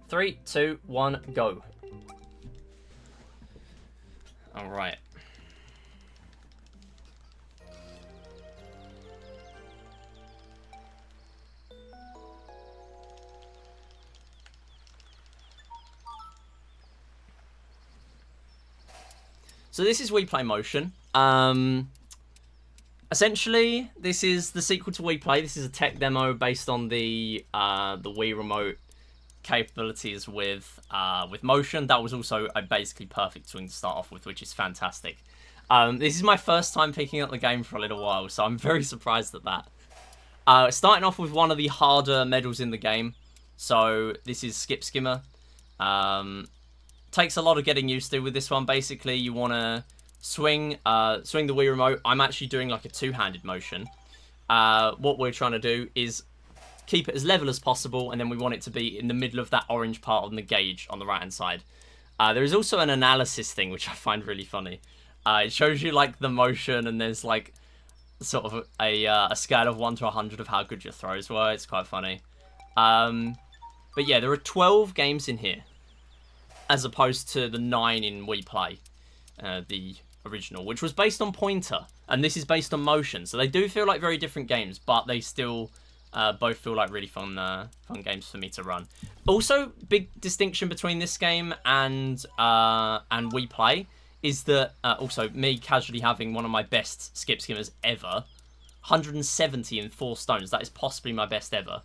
3, 2, 1, go. All right. So this is Wii Play Motion. Essentially, this is the sequel to Wii Play. This is a tech demo based on the Wii Remote capabilities with motion. That was also a basically perfect swing to start off with, which is fantastic. This is my first time picking up the game for a little while, so I'm very surprised at that. Starting off with one of the harder medals in the game. So this is Skip Skimmer. Takes a lot of getting used to with this one. Basically, you want to swing the Wii Remote. I'm actually doing like a two-handed motion. What we're trying to do is keep it as level as possible, and then we want it to be in the middle of that orange part on the gauge on the right-hand side. There is also an analysis thing, which I find really funny. It shows you like the motion, and there's like sort of a scale of 1 to 100 of how good your throws were. It's quite funny. But yeah, there are 12 games in here, as opposed to the 9 in Wii Play, the original, which was based on pointer, and this is based on motion. So they do feel like very different games, but they still both feel like really fun games for me to run. Also, big distinction between this game and Wii Play is that also me casually having one of my best skip skimmers ever, 170 in 4 stones. That is possibly my best ever.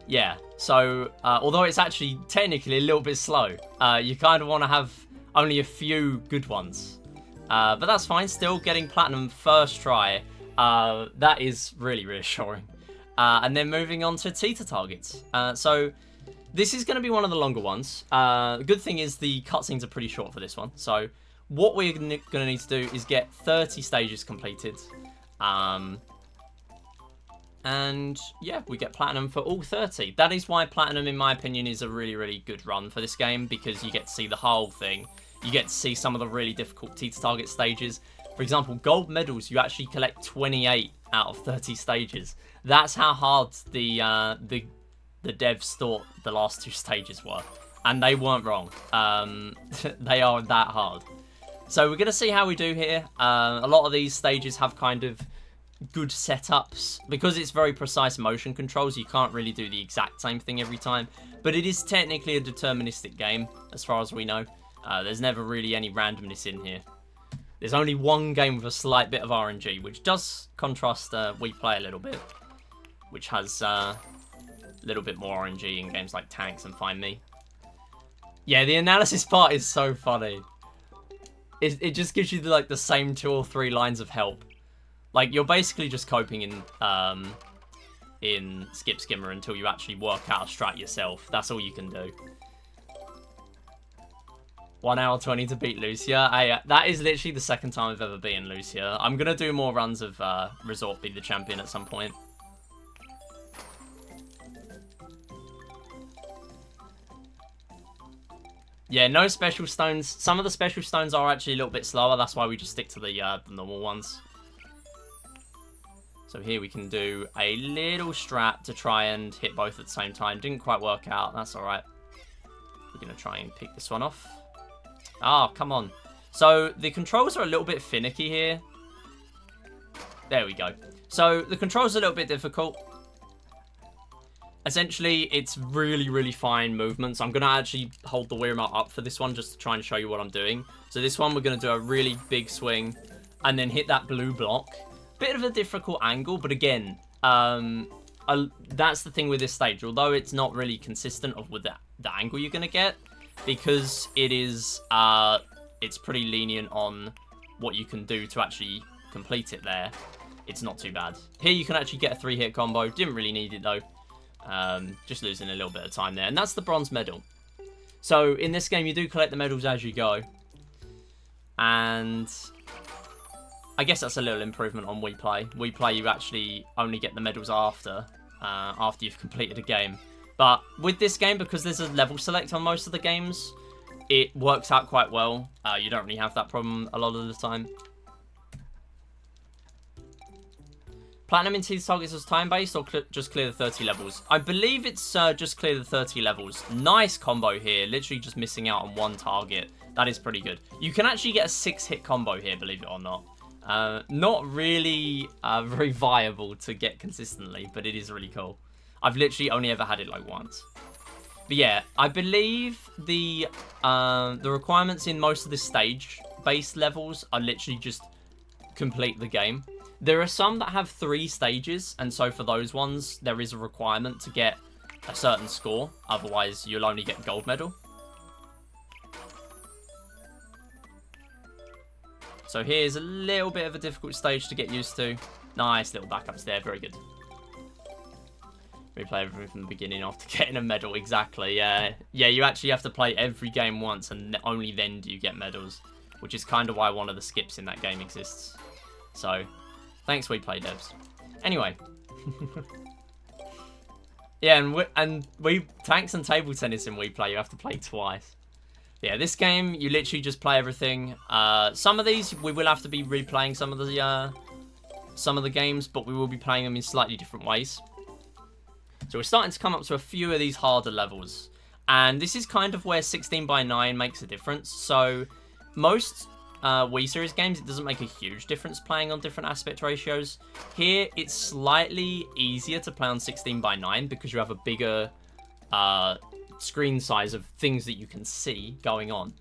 Yeah, so although it's actually technically a little bit slow, you kind of want to have only a few good ones. But that's fine, still getting platinum first try. That is really reassuring. And then moving on to teeter targets. So this is going to be one of the longer ones. The good thing is the cutscenes are pretty short for this one. So what we're going to need to do is get 30 stages completed. And yeah, we get platinum for all 30. That is why platinum, in my opinion, is a really, really good run for this game, because you get to see the whole thing. You get to see some of the really difficult teeter target stages. For example, gold medals, you actually collect 28 out of 30 stages. That's how hard the devs thought the last 2 stages were. And they weren't wrong. They are that hard. So we're going to see how we do here. A lot of these stages have kind of good setups. Because it's very precise motion controls, you can't really do the exact same thing every time. But it is technically a deterministic game, as far as we know. There's never really any randomness in here. There's only one game with a slight bit of RNG, which does contrast Wii Play a little bit, which has a little bit more RNG in games like Tanks and Find Me. Yeah, the analysis part is so funny. It just gives you like the same 2 or 3 lines of help. Like, you're basically just coping in Skip Skimmer until you actually work out a strat yourself. That's all you can do. 1 hour 20 to beat Lucia. That is literally the second time I've ever beaten Lucia. I'm going to do more runs of Resort Be the Champion at some point. Yeah, no special stones. Some of the special stones are actually a little bit slower. That's why we just stick to the normal ones. So here we can do a little strat to try and hit both at the same time. Didn't quite work out. That's all right. We're going to try and pick this one off. Oh, come on. So the controls are a little bit finicky here. There we go. So the controls are a little bit difficult. Essentially, it's really, really fine movements. I'm going to actually hold the Wii Remote up for this one just to try and show you what I'm doing. So this one, we're going to do a really big swing and then hit that blue block. Bit of a difficult angle, but again, that's the thing with this stage. Although it's not really consistent with the angle you're going to get, because it is, it's pretty lenient on what you can do to actually complete it there. It's not too bad. Here you can actually get a 3-hit combo. Didn't really need it though. Just losing a little bit of time there. And that's the bronze medal. So in this game, you do collect the medals as you go. And I guess that's a little improvement on Wii Play. Wii Play, you actually only get the medals after you've completed a game. But with this game, because there's a level select on most of the games, it works out quite well. You don't really have that problem a lot of the time. Platinum in teeth targets is time-based or just clear the 30 levels? I believe it's just clear the 30 levels. Nice combo here. Literally just missing out on one target. That is pretty good. You can actually get a 6-hit combo here, believe it or not. Not really very viable to get consistently, but it is really cool. I've literally only ever had it like once. But yeah, I believe the requirements in most of the stage-based levels are literally just complete the game. There are some that have 3 stages, and so for those ones, there is a requirement to get a certain score. Otherwise, you'll only get gold medal. So here's a little bit of a difficult stage to get used to. Nice little backups there, very good. Replay everything from the beginning after getting a medal, exactly, yeah. Yeah, you actually have to play every game once, and only then do you get medals. Which is kind of why one of the skips in that game exists. So, thanks Wii Play devs. Anyway. Yeah, and we tanks and table tennis in Wii Play, you have to play twice. Yeah, this game, you literally just play everything. Some of these, we will have to be replaying some of the games, but we will be playing them in slightly different ways. So we're starting to come up to a few of these harder levels. And this is kind of where 16:9 makes a difference. So most Wii Series games, it doesn't make a huge difference playing on different aspect ratios. Here, it's slightly easier to play on 16:9 because you have a bigger screen size of things that you can see going on.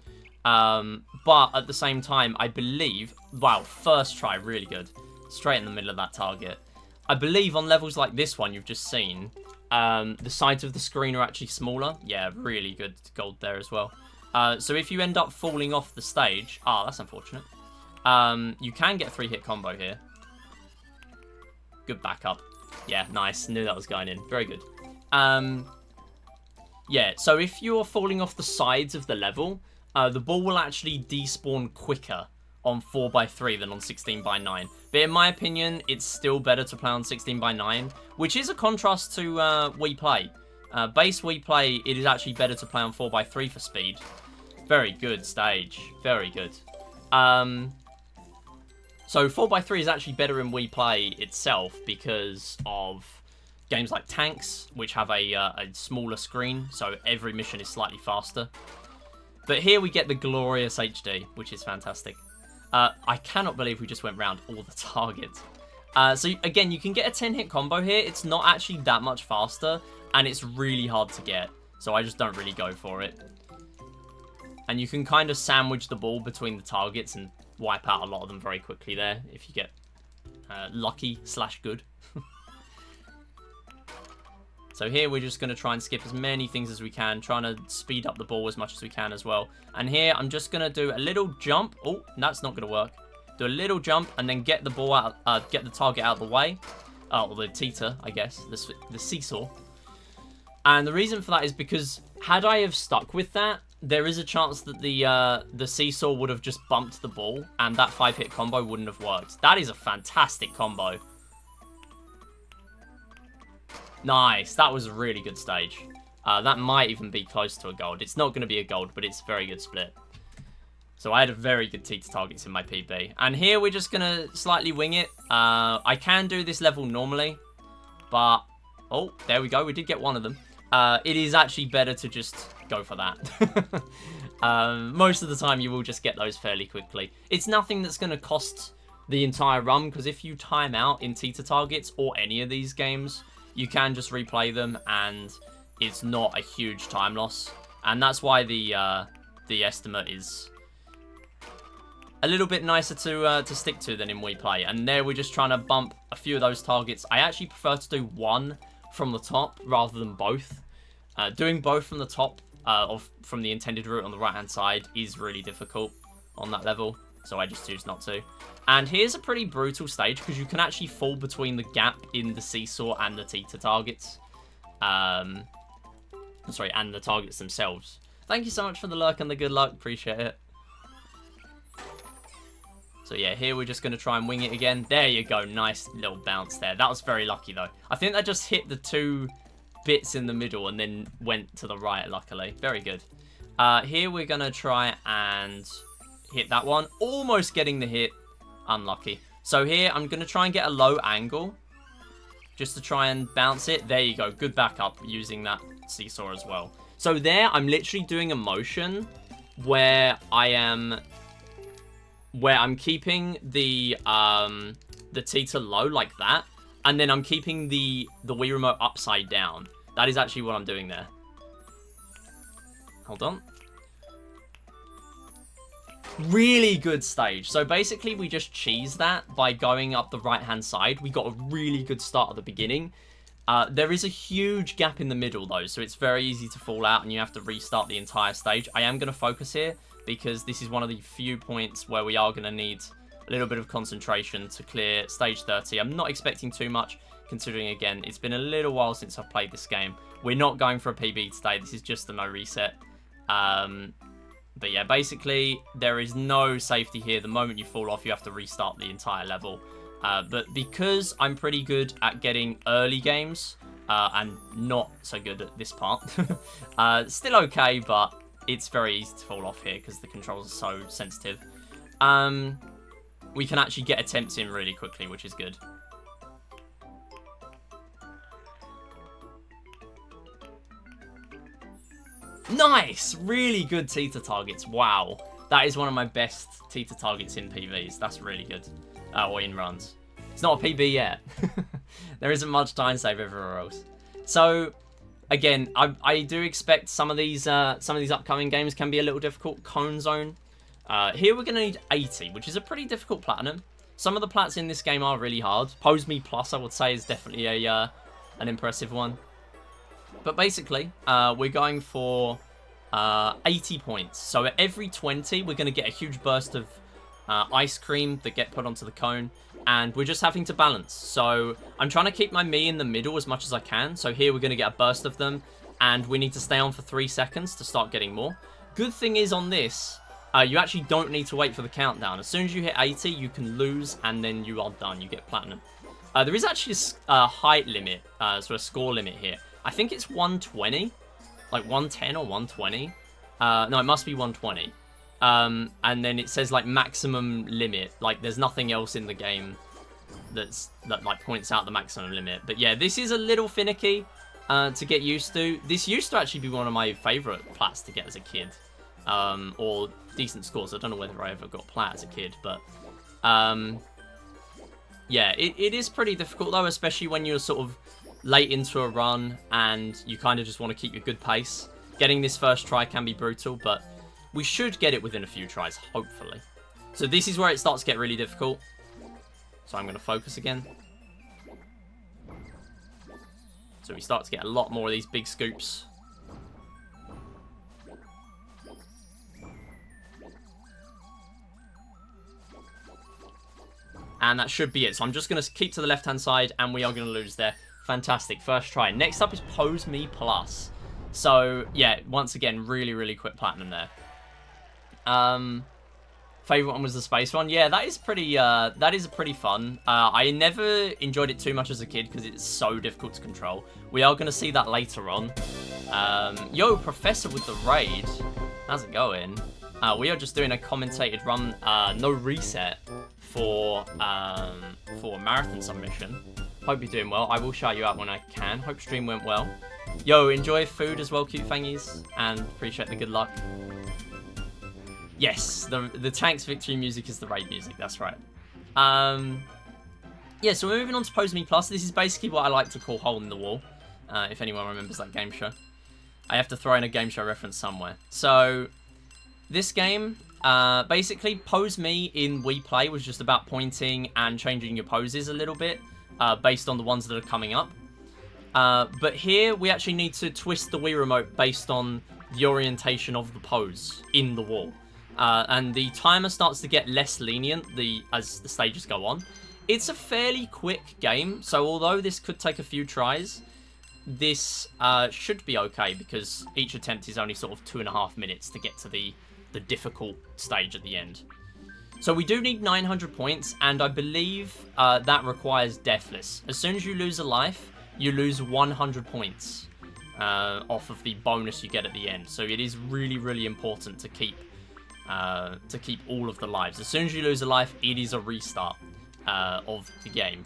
But at the same time, I believe... Wow, first try, really good. Straight in the middle of that target. I believe on levels like this one you've just seen, the sides of the screen are actually smaller. Yeah, really good gold there as well. So if you end up falling off the stage... Ah, that's unfortunate. You can get a 3-hit combo here. Good backup. Yeah, nice. Knew that was going in. Very good. Yeah, so if you're falling off the sides of the level, the ball will actually despawn quicker on 4x3 than on 16:9. But in my opinion, it's still better to play on 16:9, which is a contrast to Wii Play. Base Wii Play, it is actually better to play on 4x3 for speed. Very good stage. Very good. So 4x3 is actually better in Wii Play itself because of games like Tanks, which have a smaller screen, so every mission is slightly faster. But here we get the glorious HD, which is fantastic. I cannot believe we just went round all the targets. So again, you can get a 10-hit combo here. It's not actually that much faster, and it's really hard to get. So I just don't really go for it. And you can kind of sandwich the ball between the targets and wipe out a lot of them very quickly there if you get lucky/good. So here we're just going to try and skip as many things as we can, trying to speed up the ball as much as we can as well. And here I'm just going to do a little jump. Oh, that's not going to work. Do a little jump and then get the ball out, get the target out of the way. Oh, the teeter, I guess, the seesaw. And the reason for that is because had I have stuck with that, there is a chance that the seesaw would have just bumped the ball and that 5-hit combo wouldn't have worked. That is a fantastic combo. Nice. That was a really good stage. That might even be close to a gold. It's not going to be a gold, but it's a very good split. So I had a very good teeter targets in my PB. And here we're just going to slightly wing it. I can do this level normally, but... Oh, there we go. We did get one of them. It is actually better to just go for that. Most of the time, you will just get those fairly quickly. It's nothing that's going to cost the entire run, because if you time out in teeter targets or any of these games, you can just replay them, and it's not a huge time loss. And that's why the estimate is a little bit nicer to stick to than in Wii Play. And there we're just trying to bump a few of those targets. I actually prefer to do one from the top rather than both. Doing both from the top from the intended route on the right hand side is really difficult on that level, so I just choose not to. And here's a pretty brutal stage because you can actually fall between the gap in the seesaw and the teeter targets. Sorry, and the targets themselves. Thank you so much for the lurk and the good luck. Appreciate it. So yeah, here we're just going to try and wing it again. There you go. Nice little bounce there. That was very lucky though. I think that just hit the 2 bits in the middle and then went to the right, luckily. Very good. Here we're going to try and hit that one. Almost getting the hit. Unlucky. So here I'm going to try and get a low angle just to try and bounce it. There you go. Good backup using that seesaw as well. So there, I'm literally doing a motion where I'm keeping the teeter low like that, and then I'm keeping the Wii Remote upside down. That is actually what I'm doing there. Hold on. Really good stage. So basically we just cheese that by going up the right hand side. We got a really good start at the beginning. There is a huge gap in the middle though, so it's very easy to fall out and you have to restart the entire stage. I am going to focus here because this is one of the few points where we are going to need a little bit of concentration to clear stage 30. I'm not expecting too much, considering again it's been a little while since I've played this game. We're not going for a PB today. This is just a no reset. But yeah, basically, there is no safety here. The moment you fall off, you have to restart the entire level. But because I'm pretty good at getting early games, and not so good at this part, still okay, but it's very easy to fall off here because the controls are so sensitive. We can actually get attempts in really quickly, which is good. Nice! Really good teeter targets. Wow. That is one of my best teeter targets in PVs. That's really good. Or in runs. It's not a PB yet. There isn't much time save everywhere else. So, again, I do expect some of these upcoming games can be a little difficult. Cone Zone. Here we're going to need 80, which is a pretty difficult platinum. Some of the plats in this game are really hard. Pose Mii Plus, I would say, is definitely an impressive one. But basically, we're going for 80 points. So at every 20, we're going to get a huge burst of ice cream that get put onto the cone. And we're just having to balance. So I'm trying to keep my Mii in the middle as much as I can. So here we're going to get a burst of them. And we need to stay on for 3 seconds to start getting more. Good thing is on this, you actually don't need to wait for the countdown. As soon as you hit 80, you can lose and then you are done. You get platinum. There is actually a height limit, so a score limit here. I think it's 120, like 110 or 120. No, it must be 120. And then it says like maximum limit. Like there's nothing else in the game that like points out the maximum limit. But yeah, this is a little finicky to get used to. This used to actually be one of my favorite plats to get as a kid, or decent scores. I don't know whether I ever got plat as a kid, but yeah, it is pretty difficult though, especially when you're sort of late into a run and you kind of just want to keep a good pace. Getting this first try can be brutal, but we should get it within a few tries, hopefully. So this is where it starts to get really difficult. So I'm going to focus again. So we start to get a lot more of these big scoops. And that should be it. So I'm just going to keep to the left-hand side, and we are going to lose there. Fantastic. First try. Next up is Pose Mii Plus. So, yeah, once again, really, really quick platinum there. Favorite one was the space one. Yeah, that is pretty fun. I never enjoyed it too much as a kid because it's so difficult to control. We are going to see that later on. Yo, Professor with the raid. How's it going? We are just doing a commentated run, no reset for marathon submission. Hope you're doing well. I will shout you out when I can. Hope stream went well. Yo, enjoy food as well, cute fangies, and appreciate the good luck. Yes, the tank's victory music is the raid music. That's right. Yeah, so we're moving on to Pose Mii Plus. This is basically what I like to call Hole in the Wall. If anyone remembers that game show, I have to throw in a game show reference somewhere. So this game, basically, Pose Mii in Wii Play was just about pointing and changing your poses a little bit, based on the ones that are coming up. But here, we actually need to twist the Wii Remote based on the orientation of the pose in the wall. And the timer starts to get less lenient as the stages go on. It's a fairly quick game, so although this could take a few tries, this should be okay because each attempt is only sort of 2.5 minutes to get to the difficult stage at the end. So we do need 900 points, and I believe that requires Deathless. As soon as you lose a life, you lose 100 points off of the bonus you get at the end. So it is really, really important to keep all of the lives. As soon as you lose a life, it is a restart of the game.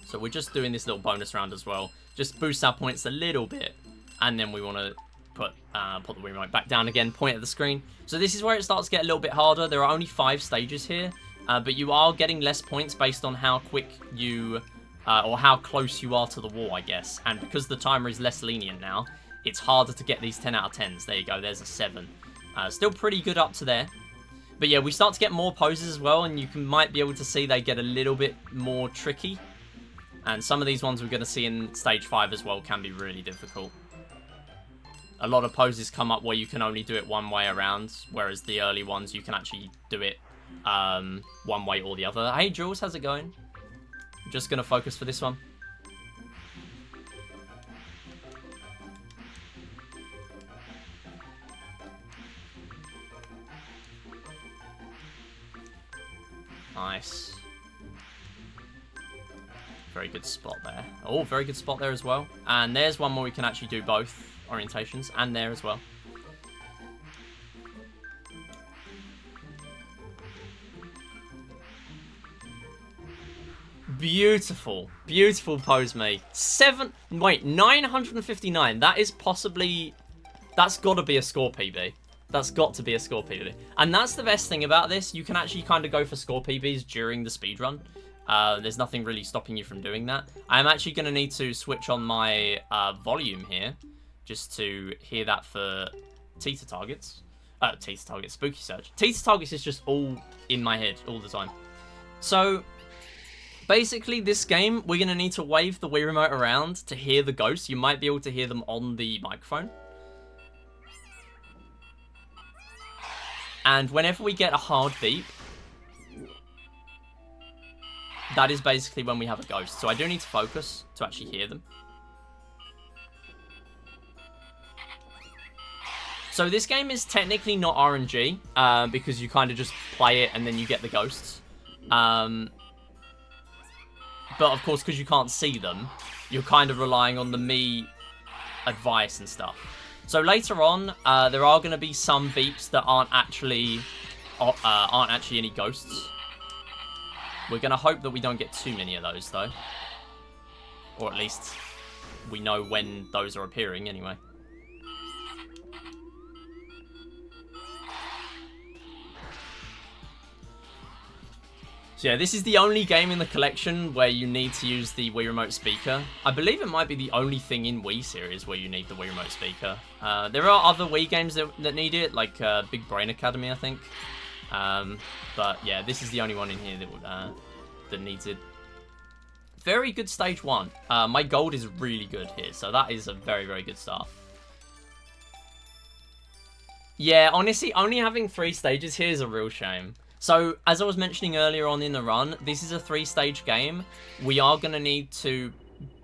So we're just doing this little bonus round as well. Just boost our points a little bit. And then we want to put the Wii Remote back down again, point at the screen. So this is where it starts to get a little bit harder. There are only 5 stages here. But you are getting less points based on how quick you... or how close you are to the wall, I guess. And because the timer is less lenient now, it's harder to get these 10 out of 10s. There you go, there's a 7. Still pretty good up to there. But yeah, we start to get more poses as well, and you might be able to see they get a little bit more tricky. And some of these ones we're going to see in Stage 5 as well can be really difficult. A lot of poses come up where you can only do it one way around, whereas the early ones you can actually do it one way or the other. Hey Jules, how's it going? I'm just going to focus for this one. Nice. Very good spot there. Oh, very good spot there as well. And there's one where we can actually do both orientations, and there as well. Beautiful. Beautiful pose, mate. 959. That is possibly... That's got to be a score PB. That's got to be a score PB. And that's the best thing about this. You can actually kind of go for score PBs during the speedrun. There's nothing really stopping you from doing that. I'm actually going to need to switch on my volume here, just to hear that for teeter targets. Teeter targets, spooky search. Teeter targets is just all in my head all the time. So, basically this game, we're going to need to wave the Wii Remote around to hear the ghosts. You might be able to hear them on the microphone. And whenever we get a hard beep, that is basically when we have a ghost. So I do need to focus to actually hear them. So this game is technically not RNG, because you kind of just play it and then you get the ghosts. But of course, because you can't see them, you're kind of relying on the Mii advice and stuff. So later on, there are going to be some beeps that aren't actually any ghosts. We're going to hope that we don't get too many of those, though. Or at least we know when those are appearing, anyway. So yeah, this is the only game in the collection where you need to use the Wii Remote speaker. I believe it might be the only thing in Wii series where you need the Wii Remote speaker. There are other Wii games that need it, like Big Brain Academy, I think. But yeah, this is the only one in here that needs it. Very good stage 1. My gold is really good here, so that is a very, very good start. Yeah, honestly, only having 3 stages here is a real shame. So, as I was mentioning earlier on in the run, this is a 3-stage game. We are going to need to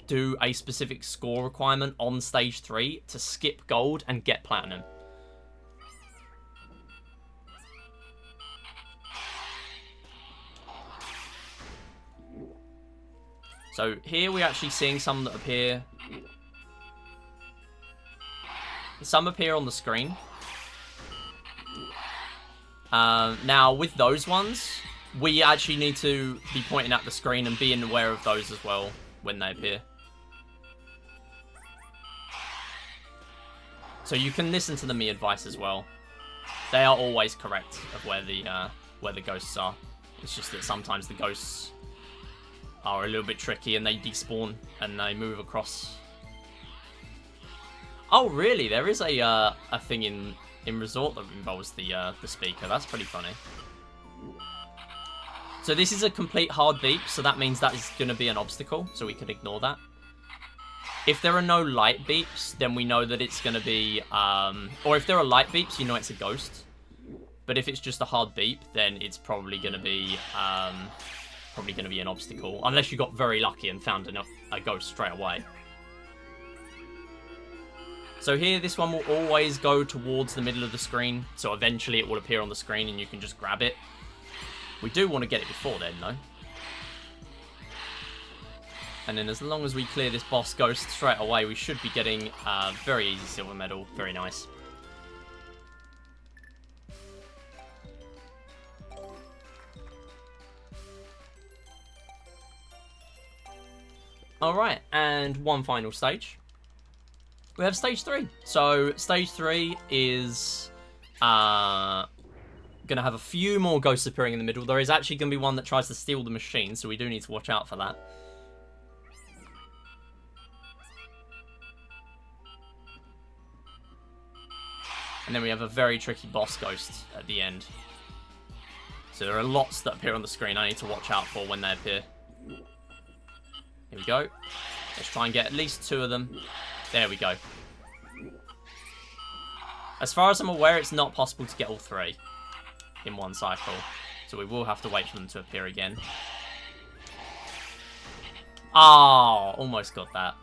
do a specific score requirement on stage 3 to skip gold and get platinum. So, here we're actually seeing some that appear. Some appear on the screen. Now, with those ones, we actually need to be pointing at the screen and being aware of those as well when they appear. So you can listen to the Mii advice as well. They are always correct of where the ghosts are. It's just that sometimes the ghosts are a little bit tricky and they despawn and they move across. Oh, really? There is a thing in Resort that involves the speaker. That's pretty funny. So this is a complete hard beep, so that means that is going to be an obstacle, so we can ignore that. If there are no light beeps, then we know that it's going to be, or if there are light beeps, you know it's a ghost. But if it's just a hard beep, then it's probably going to be, an obstacle, unless you got very lucky and found a ghost straight away. So here, this one will always go towards the middle of the screen, so eventually it will appear on the screen and you can just grab it. We do want to get it before then, though. And then as long as we clear this boss ghost straight away, we should be getting a very easy silver medal. Very nice. Alright, and one final stage. We have stage 3. So, stage 3 is going to have a few more ghosts appearing in the middle. There is actually going to be one that tries to steal the machine, so we do need to watch out for that. And then we have a very tricky boss ghost at the end. So there are lots that appear on the screen I need to watch out for when they appear. Here we go. Let's try and get at least 2 of them. There we go. As far as I'm aware, it's not possible to get all 3 in one cycle. So we will have to wait for them to appear again. Oh, almost got that.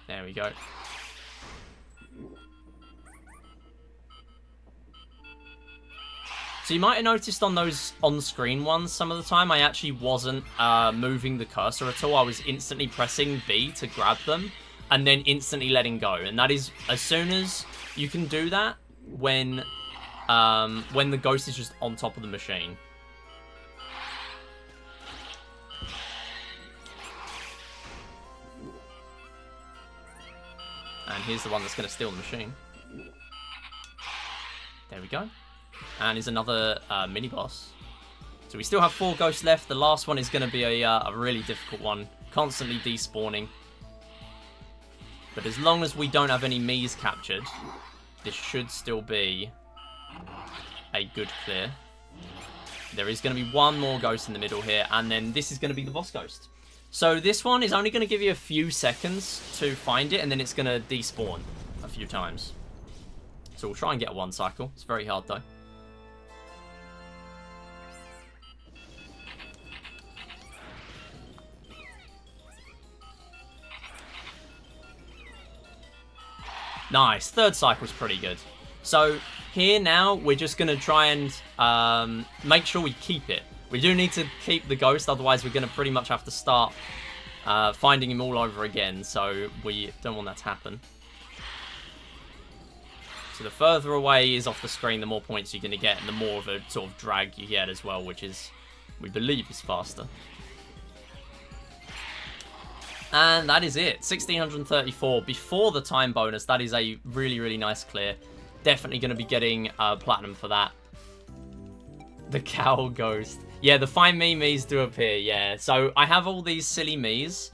There we go. So you might have noticed on those on-screen ones some of the time I actually wasn't moving the cursor at all. I was instantly pressing B to grab them and then instantly letting go. And that is as soon as you can do that when the ghost is just on top of the machine. And here's the one that's going to steal the machine. There we go. And here's another mini-boss. So we still have 4 ghosts left. The last one is going to be a really difficult one. Constantly despawning. But as long as we don't have any Miis captured, this should still be a good clear. There is going to be one more ghost in the middle here. And then this is going to be the boss ghost. So this one is only going to give you a few seconds to find it, and then it's going to despawn a few times. So we'll try and get a 1 cycle. It's very hard though. Nice. 3rd cycle's pretty good. So here now, we're just going to try and make sure we keep it. We do need to keep the ghost, otherwise we're going to pretty much have to start finding him all over again, so we don't want that to happen. So the further away is off the screen, the more points you're going to get, and the more of a sort of drag you get as well, which is, we believe, is faster. And that is it. 1634 before the time bonus. That is a really, really nice clear. Definitely going to be getting platinum for that. The cow ghost. Yeah, the Find Me Miis do appear, yeah. So I have all these silly Miis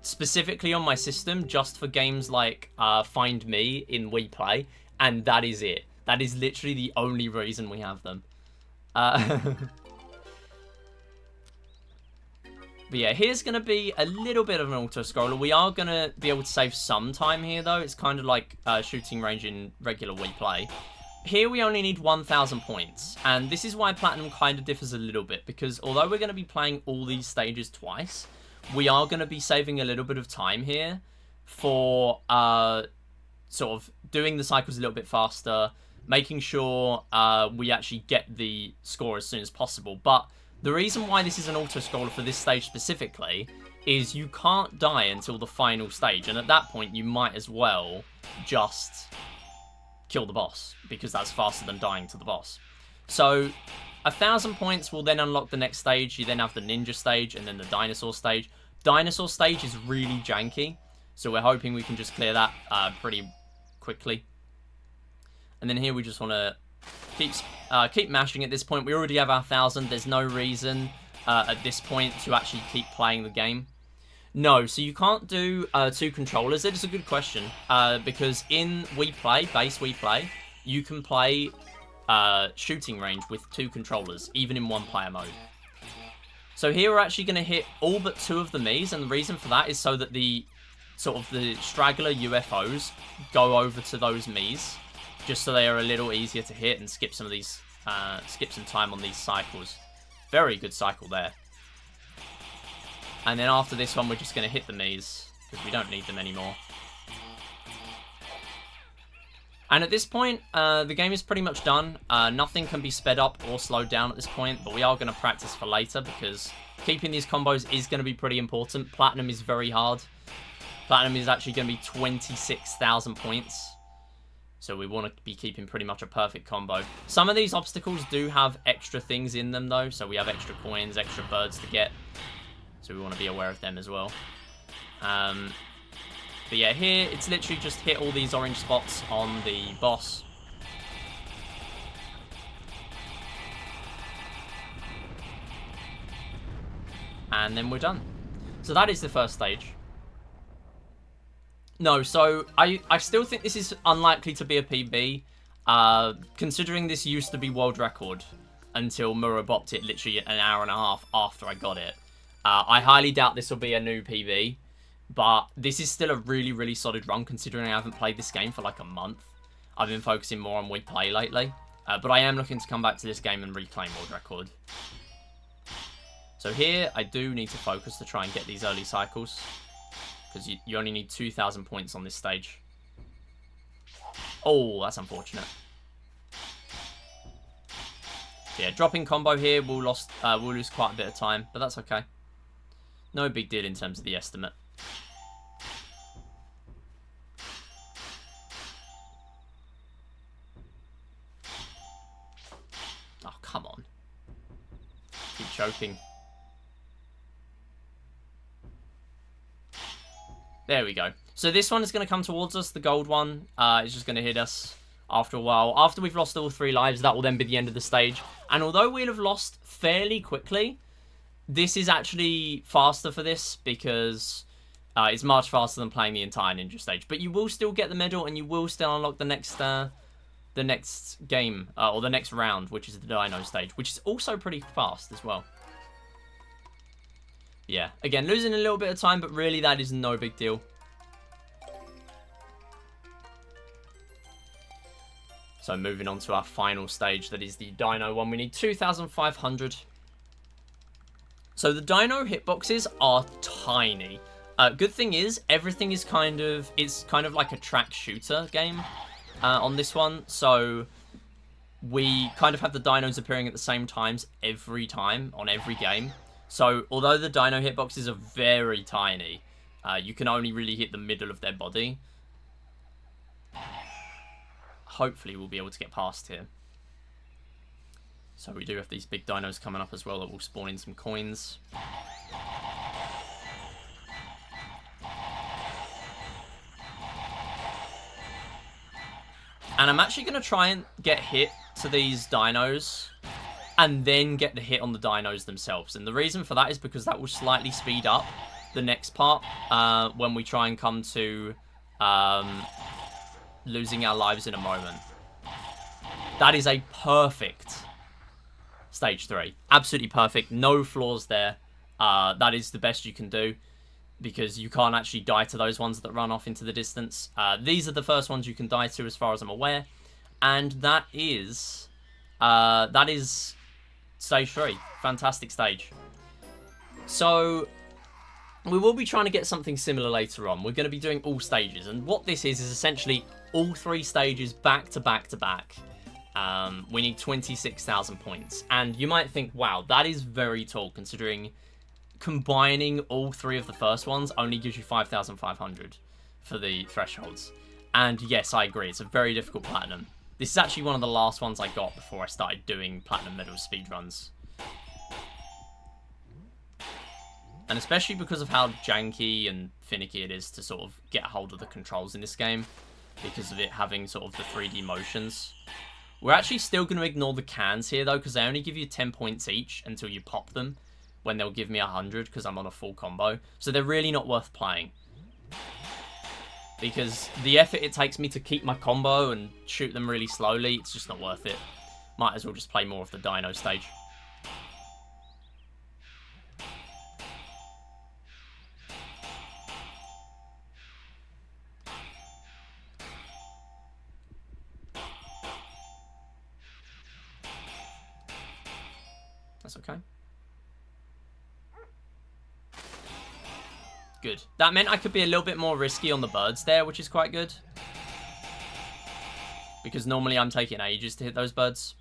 specifically on my system just for games like Find Me in Wii Play, and that is it. That is literally the only reason we have them. But yeah, here's going to be a little bit of an auto-scroller. We are going to be able to save some time here, though. It's kind of like shooting range in regular Wii Play. Here we only need 1,000 points, and this is why Platinum kind of differs a little bit, because although we're going to be playing all these stages twice, we are going to be saving a little bit of time here for sort of doing the cycles a little bit faster, making sure we actually get the score as soon as possible. But the reason why this is an auto-scroller for this stage specifically is you can't die until the final stage, and at that point you might as well just kill the boss, because that's faster than dying to the boss. So 1,000 points will then unlock the next stage. You then have the ninja stage and then the dinosaur stage. Dinosaur stage is really janky, so we're hoping we can just clear that pretty quickly. And then here we just want to keep mashing at this point. We already have our 1,000. There's no reason at this point to actually keep playing the game. No, so you can't do 2 controllers. It is a good question, because in Wii Play, base Wii Play, you can play shooting range with 2 controllers, even in 1-player mode. So here we're actually going to hit all but 2 of the Miis, and the reason for that is so that the sort of the straggler UFOs go over to those Miis, just so they are a little easier to hit and skip some of these, skip some time on these cycles. Very good cycle there. And then after this one, we're just going to hit the Miis, because we don't need them anymore. And at this point, the game is pretty much done. Nothing can be sped up or slowed down at this point, but we are going to practice for later, because keeping these combos is going to be pretty important. Platinum is very hard. Platinum is actually going to be 26,000 points. So we want to be keeping pretty much a perfect combo. Some of these obstacles do have extra things in them, though. So we have extra coins, extra birds to get. So we want to be aware of them as well. But yeah, here, it's literally just hit all these orange spots on the boss. And then we're done. So that is the first stage. No, so I still think this is unlikely to be a PB, considering this used to be world record until Muro bopped it literally an hour and a half after I got it. I highly doubt this will be a new PB, but this is still a really, really solid run considering I haven't played this game for like a month. I've been focusing more on Wii Play lately, but I am looking to come back to this game and reclaim world record. So here, I do need to focus to try and get these early cycles. Because you only need 2,000 points on this stage. Oh, that's unfortunate. Yeah, dropping combo here we'll lose quite a bit of time, but that's okay. No big deal in terms of the estimate. Oh, come on. Keep choking. There we go. So this one is going to come towards us. The gold one is just going to hit us after a while. After we've lost all 3 lives, that will then be the end of the stage. And although we'll have lost fairly quickly, this is actually faster for this because it's much faster than playing the entire ninja stage. But you will still get the medal and you will still unlock the next game or the next round, which is the dino stage, which is also pretty fast as well. Yeah, again, losing a little bit of time, but really that is no big deal. So moving on to our final stage, that is the dino one. We need 2,500. So the dino hitboxes are tiny. Good thing is, everything is it's kind of like a track shooter game on this one. So we kind of have the dinos appearing at the same times every time on every game. So, although the dino hitboxes are very tiny, you can only really hit the middle of their body. Hopefully, we'll be able to get past here. So, we do have these big dinos coming up as well that will spawn in some coins. And I'm actually going to try and get hit to these dinos and then get the hit on the dinos themselves. And the reason for that is because that will slightly speed up the next part when we try and come to losing our lives in a moment. That is a perfect stage 3. Absolutely perfect. No flaws there. That is the best you can do because you can't actually die to those ones that run off into the distance. These are the first ones you can die to as far as I'm aware. And that is stage 3. Fantastic stage. So we will be trying to get something similar later on. We're going to be doing all stages. And what this is essentially all 3 stages back to back to back. We need 26,000 points. And you might think, wow, that is very tall considering combining all 3 of the first ones only gives you 5,500 for the thresholds. And yes, I agree. It's a very difficult platinum. This is actually one of the last ones I got before I started doing platinum medal speedruns. And especially because of how janky and finicky it is to sort of get a hold of the controls in this game. Because of it having sort of the 3D motions. We're actually still going to ignore the cans here though, because they only give you 10 points each until you pop them. When they'll give me 100 because I'm on a full combo. So they're really not worth playing. Because the effort it takes me to keep my combo and shoot them really slowly, it's just not worth it. Might as well just play more of the dino stage. That's okay. Good. That meant I could be a little bit more risky on the birds there, which is quite good. Because normally I'm taking ages to hit those birds.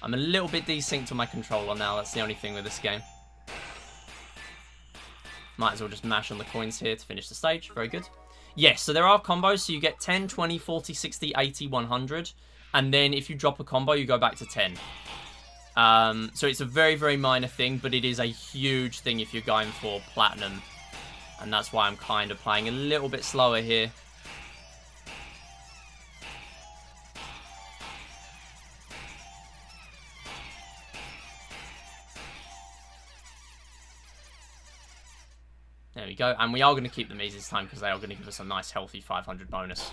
I'm a little bit desynced on my controller now. That's the only thing with this game. Might as well just mash on the coins here to finish the stage. Very good. Yes, so there are combos. So you get 10, 20, 40, 60, 80, 100. And then if you drop a combo, you go back to 10. So it's a very, very minor thing, but it is a huge thing if you're going for platinum. And that's why I'm kind of playing a little bit slower here. There we go. And we are going to keep the Miis this time because they are going to give us a nice, healthy 500 bonus.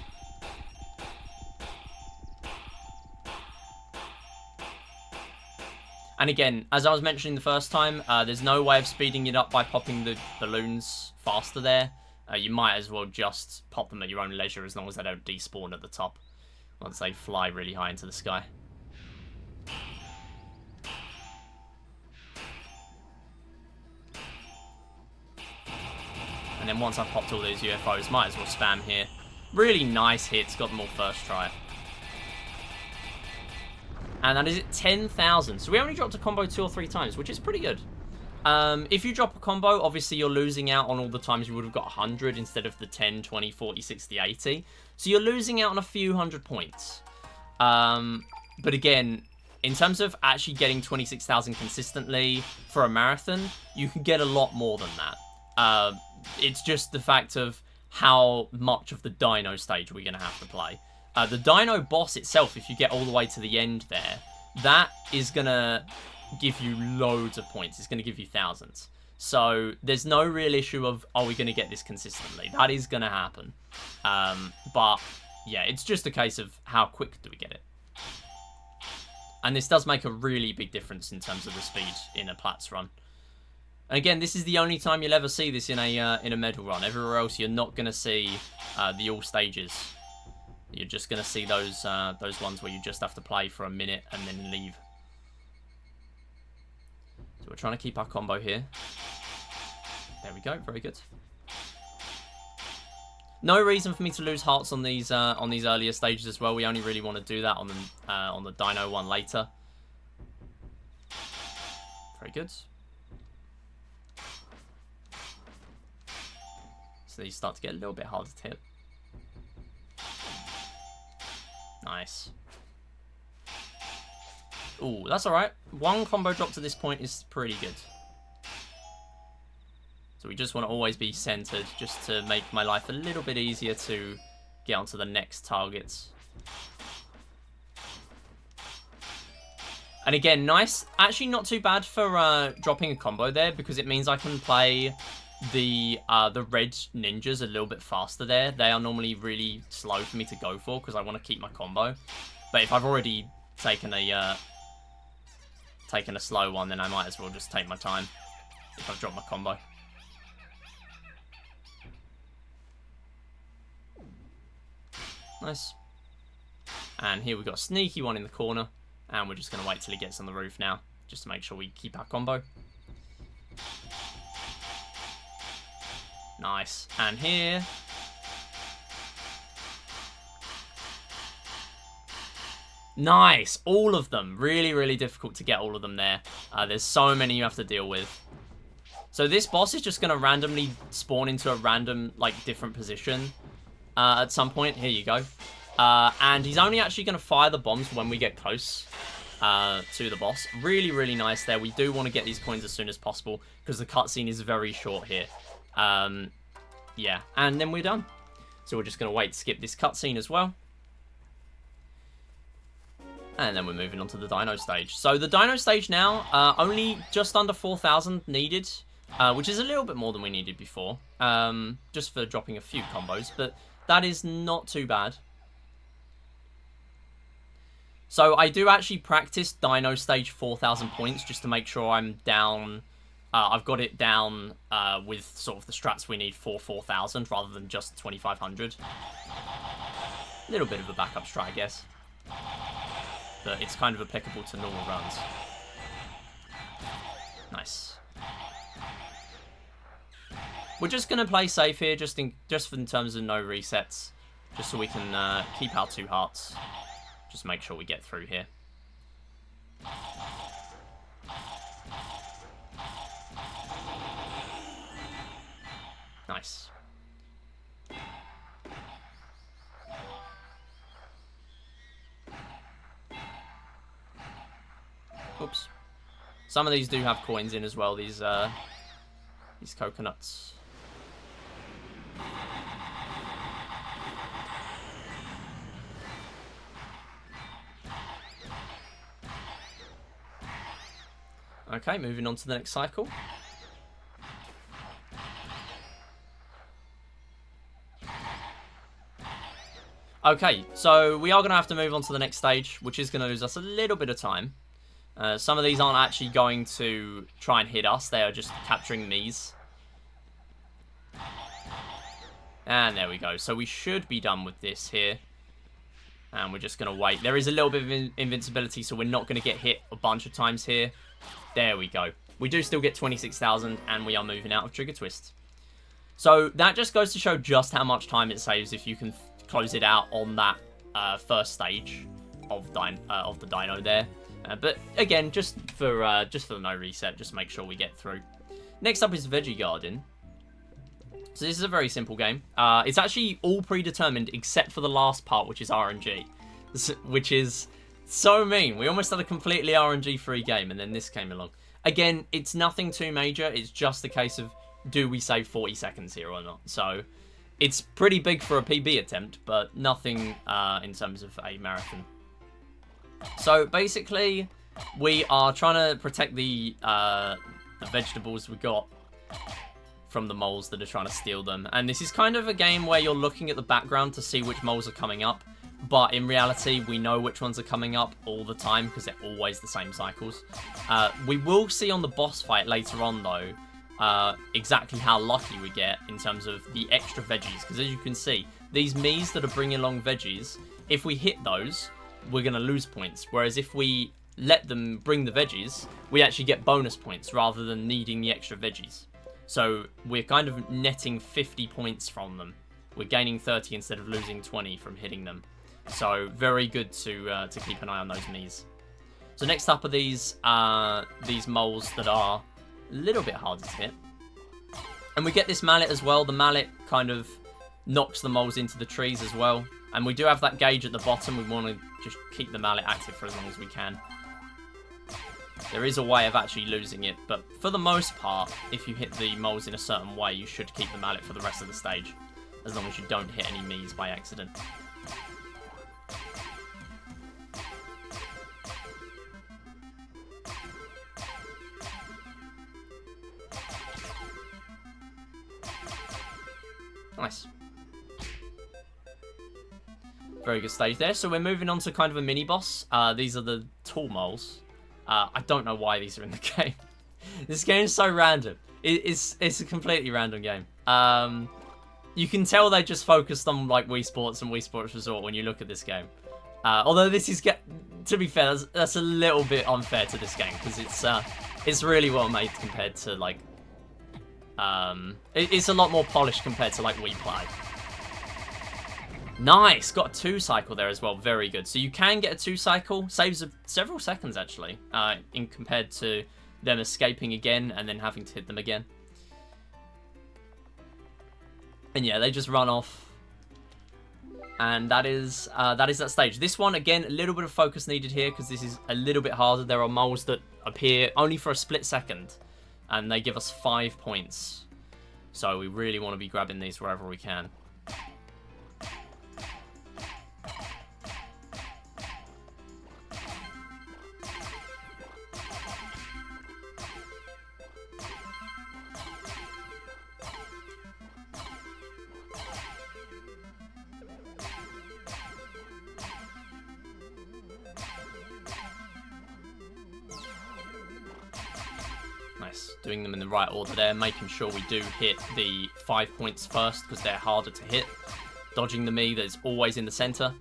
And again, as I was mentioning the first time, there's no way of speeding it up by popping the balloons faster there. You might as well just pop them at your own leisure as long as they don't despawn at the top once they fly really high into the sky. And then once I've popped all those UFOs, might as well spam here. Really nice hits, got them all first try. And that is at 10,000. So we only dropped a combo 2 or 3 times, which is pretty good. If you drop a combo, obviously you're losing out on all the times you would have got 100 instead of the 10, 20, 40, 60, 80. So you're losing out on a few hundred points. But again, in terms of actually getting 26,000 consistently for a marathon, you can get a lot more than that. It's just the fact of how much of the dino stage we're going to have to play. The dino boss itself, if you get all the way to the end there, that is going to give you loads of points. It's going to give you thousands. So there's no real issue of, are we going to get this consistently? That is going to happen. But yeah, it's just a case of how quick do we get it. And this does make a really big difference in terms of the speed in a Platts run. And again, this is the only time you'll ever see this in a medal run. Everywhere else, you're not going to see the all stages. You're just going to see those ones where you just have to play for a minute and then leave. So we're trying to keep our combo here. There we go. Very good. No reason for me to lose hearts on these earlier stages as well. We only really want to do that on the Dino one later. Very good. So these start to get a little bit harder to hit. Nice. Ooh, that's alright. One combo drop to this point is pretty good. So we just want to always be centered just to make my life a little bit easier to get onto the next targets. And again, nice. Actually not too bad for dropping a combo there because it means I can play the red ninjas a little bit faster there. They are normally really slow for me to go for because I want to keep my combo. But if I've already taken a slow one, then I might as well just take my time if I've dropped my combo. Nice. And here we've got a sneaky one in the corner. And we're just going to wait till he gets on the roof now, just to make sure we keep our combo. Nice. And here. Nice. All of them. Really, really difficult to get all of them there. There's so many you have to deal with. So this boss is just going to randomly spawn into a random, like, different position at some point. Here you go. And he's only actually going to fire the bombs when we get close to the boss. Really, really nice there. We do want to get these coins as soon as possible because the cutscene is very short here. Yeah, and then we're done. So we're just going to wait to skip this cutscene as well. And then we're moving on to the Dino stage. So the Dino stage now, only just under 4,000 needed, which is a little bit more than we needed before, just for dropping a few combos, but that is not too bad. So I do actually practice Dino stage 4,000 points just to make sure I'm down. I've got it down with sort of the strats we need for 4,000 rather than just 2,500. A little bit of a backup strat, I guess. But it's kind of applicable to normal runs. Nice. We're just going to play safe here, just in terms of no resets. Just so we can keep our 2 hearts. Just make sure we get through here. Nice. Oops. Some of these do have coins in as well, these coconuts. Okay, moving on to the next cycle. Okay, so we are going to have to move on to the next stage, which is going to lose us a little bit of time. Some of these aren't actually going to try and hit us. They are just capturing Mii's. And there we go. So we should be done with this here. And we're just going to wait. There is a little bit of invincibility, so we're not going to get hit a bunch of times here. There we go. We do still get 26,000, and we are moving out of Trigger Twist. So that just goes to show just how much time it saves if you can close it out on that first stage of the dino there. But again, just for the no reset, just make sure we get through. Next up is Veggie Garden. So this is a very simple game. It's actually all predetermined except for the last part, which is RNG, which is so mean. We almost had a completely RNG-free game, and then this came along. Again, it's nothing too major. It's just a case of, do we save 40 seconds here or not? So it's pretty big for a PB attempt, but nothing in terms of a marathon. So basically, we are trying to protect the vegetables we got from the moles that are trying to steal them. And this is kind of a game where you're looking at the background to see which moles are coming up. But in reality, we know which ones are coming up all the time because they're always the same cycles. We will see on the boss fight later on, though, exactly how lucky we get in terms of the extra veggies. Because as you can see, these Mii's that are bringing along veggies, if we hit those, we're going to lose points. Whereas if we let them bring the veggies, we actually get bonus points rather than needing the extra veggies. So we're kind of netting 50 points from them. We're gaining 30 instead of losing 20 from hitting them. So very good to keep an eye on those Mii's. So next up are these moles that are a little bit harder to hit. And we get this mallet as well. The mallet kind of knocks the moles into the trees as well. And we do have that gauge at the bottom. We want to just keep the mallet active for as long as we can. There is a way of actually losing it, but for the most part, if you hit the moles in a certain way, you should keep the mallet for the rest of the stage, as long as you don't hit any Mii's by accident. Nice. Very good stage there. So we're moving on to kind of a mini-boss. These are the tall moles. I don't know why these are in the game. This game is so random. It's a completely random game. You can tell they just focused on like Wii Sports and Wii Sports Resort when you look at this game. Although this is, to be fair, that's a little bit unfair to this game because it's really well made compared to like it's a lot more polished compared to like Wii Play. Nice, got a 2 cycle there as well. Very good. So you can get a 2 cycle, saves several seconds actually, in compared to them escaping again and then having to hit them again. And yeah, they just run off, and that is that stage. This one again, a little bit of focus needed here because this is a little bit harder. There are moles that appear only for a split second, and they give us 5 points. So we really want to be grabbing these wherever we can. Nice, doing them in the right order there, making sure we do hit the 5 points first because they're harder to hit. Dodging the Mii that's always in the center.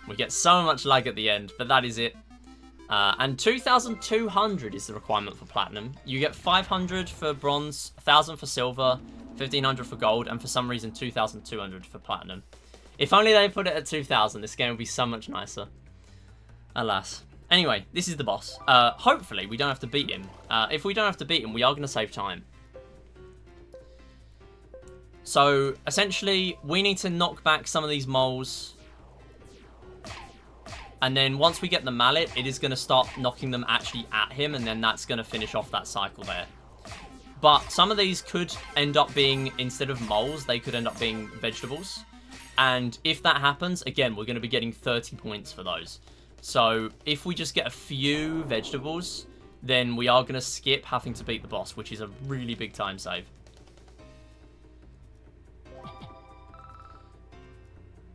We get so much lag at the end, but that is it. And 2,200 is the requirement for platinum. You get 500 for bronze, 1,000 for silver, 1,500 for gold, and for some reason 2,200 for platinum. If only they put it at 2,000, this game would be so much nicer. Alas. Anyway, this is the boss. Hopefully, we don't have to beat him. If we don't have to beat him, we are going to save time. So, essentially, we need to knock back some of these moles. And then once we get the mallet, it is going to start knocking them actually at him. And then that's going to finish off that cycle there. But some of these could end up being, instead of moles, they could end up being vegetables. And if that happens, again, we're going to be getting 30 points for those. So if we just get a few vegetables, then we are going to skip having to beat the boss, which is a really big time save.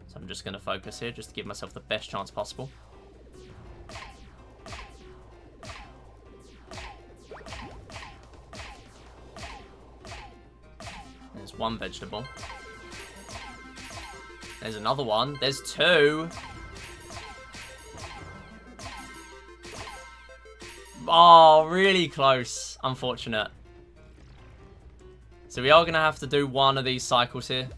So I'm just going to focus here, just to give myself the best chance possible. There's one vegetable. There's another one. There's two. Oh, really close. Unfortunate. So we are going to have to do one of these cycles here.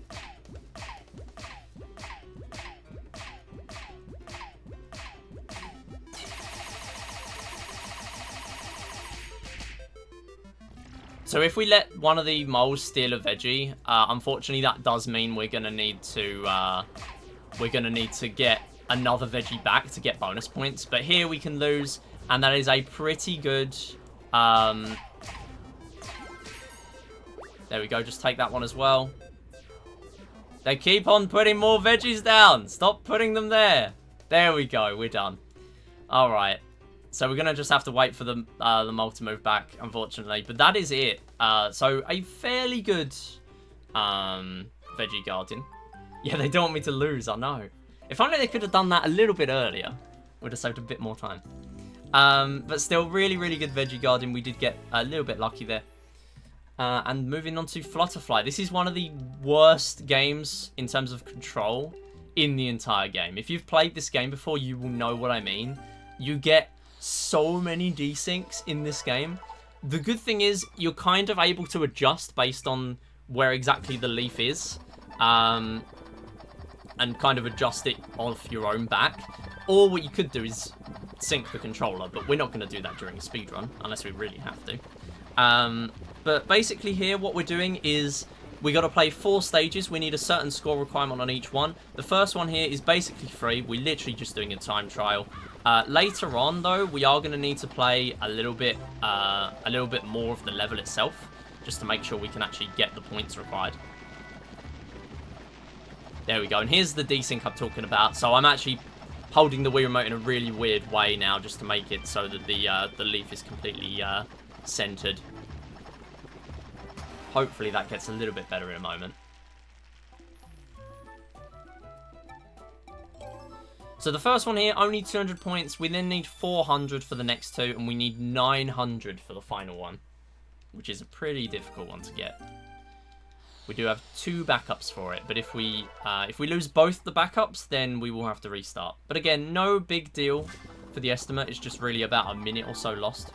So if we let one of the moles steal a veggie, unfortunately that does mean we're gonna need to get another veggie back to get bonus points. But here we can lose, and that is a pretty good. There we go. Just take that one as well. They keep on putting more veggies down. Stop putting them there. There we go. We're done. All right. So we're going to just have to wait for the mole to move back, unfortunately. But that is it. So a fairly good Veggie Garden. Yeah, they don't want me to lose, I know. If only they could have done that a little bit earlier. Would have saved a bit more time. But still, really, really good Veggie Garden. We did get a little bit lucky there. And moving on to Flutterfly. This is one of the worst games in terms of control in the entire game. If you've played this game before, you will know what I mean. You get so many desyncs in this game. The good thing is you're kind of able to adjust based on where exactly the leaf is, and kind of adjust it off your own back. Or what you could do is sync the controller, but we're not going to do that during a speedrun unless we really have to. But basically here what we're doing is we got to play 4 stages. We need a certain score requirement on each one. The first one here is basically free. We're literally just doing a time trial. Later on, though, we are going to need to play a little bit more of the level itself, just to make sure we can actually get the points required. There we go. And here's the desync I'm talking about. So I'm actually holding the Wii remote in a really weird way now, just to make it so that the leaf is completely centered. Hopefully that gets a little bit better in a moment. So the first one here, only 200 points. We then need 400 for the next 2, and we need 900 for the final one, which is a pretty difficult one to get. We do have 2 backups for it, but if we lose both the backups, then we will have to restart. But again, no big deal for the estimate. It's just really about a minute or so lost.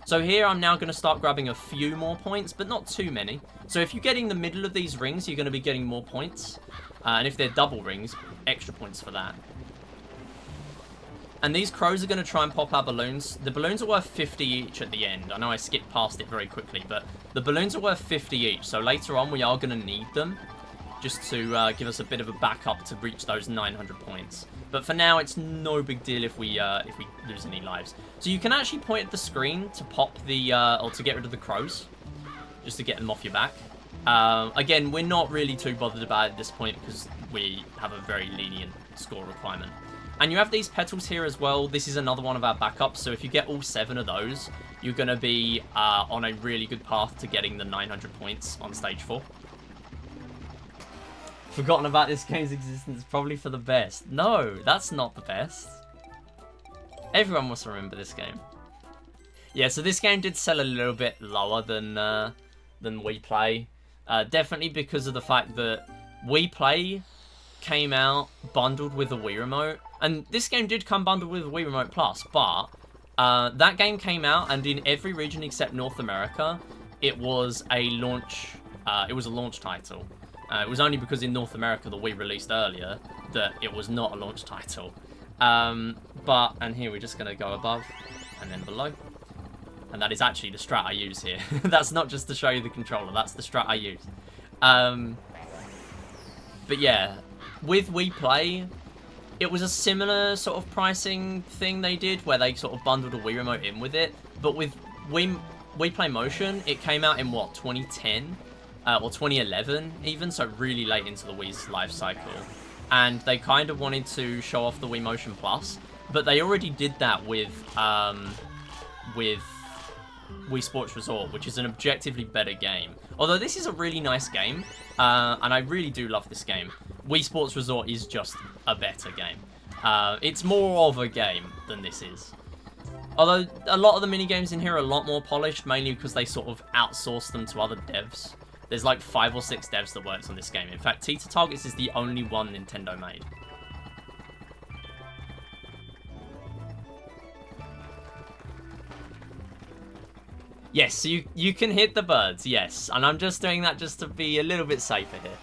So here I'm now going to start grabbing a few more points, but not too many. So if you get in the middle of these rings, you're going to be getting more points. And if they're double rings, extra points for that. And these crows are going to try and pop our balloons. The balloons are worth 50 each at the end. I know I skipped past it very quickly, but the balloons are worth 50 each. So later on, we are going to need them just to give us a bit of a backup to reach those 900 points. But for now, it's no big deal if we lose any lives. So you can actually point at the screen to pop the, or to get rid of the crows, just to get them off your back. Again, we're not really too bothered about it at this point because we have a very lenient score requirement. And you have these petals here as well. This is another one of our backups. So if you get all 7 of those, you're going to be on a really good path to getting the 900 points on stage 4. Forgotten about this game's existence, probably for the best. No, that's not the best. Everyone must remember this game. Yeah, so this game did sell a little bit lower than Wii Play. Definitely because of the fact that Wii Play came out bundled with a Wii Remote. And this game did come bundled with a Wii Remote Plus, but that game came out, and in every region except North America, it was a launch title. It was only because in North America the Wii released earlier that it was not a launch title. And here we're just going to go above and then below. And that is actually the strat I use here. That's not just to show you the controller, that's the strat I use. But yeah, with Wii Play, it was a similar sort of pricing thing they did, where they sort of bundled a Wii Remote in with it. But with Wii Play Motion, it came out in, what, 2010? Or 2011 even, so really late into the Wii's life cycle. And they kind of wanted to show off the Wii Motion Plus, but they already did that with Wii Sports Resort, which is an objectively better game. Although this is a really nice game, and I really do love this game. Wii Sports Resort is just a better game. It's more of a game than this is. Although a lot of the minigames in here are a lot more polished, mainly because they sort of outsource them to other devs. There's like 5 or 6 devs that worked on this game. In fact, Teeter Targets is the only one Nintendo made. Yes, so you can hit the birds, yes. And I'm just doing that just to be a little bit safer here.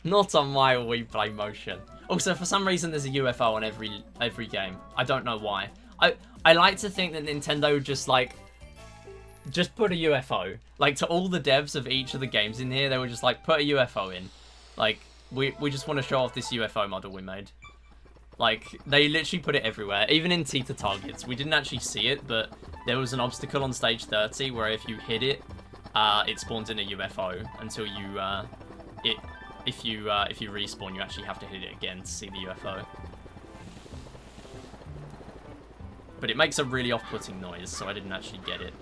Not on my Wii Play Motion. Also, for some reason, there's a UFO on every game. I don't know why. I like to think that Nintendo just put a UFO. Like, to all the devs of each of the games in here, they were just like, put a UFO in. Like, we just want to show off this UFO model we made. Like, they literally put it everywhere. Even in Teeter Targets. We didn't actually see it, but there was an obstacle on stage 30 where if you hit it, it spawns in a UFO until you, if you respawn, you actually have to hit it again to see the UFO. But it makes a really off-putting noise, so I didn't actually get it.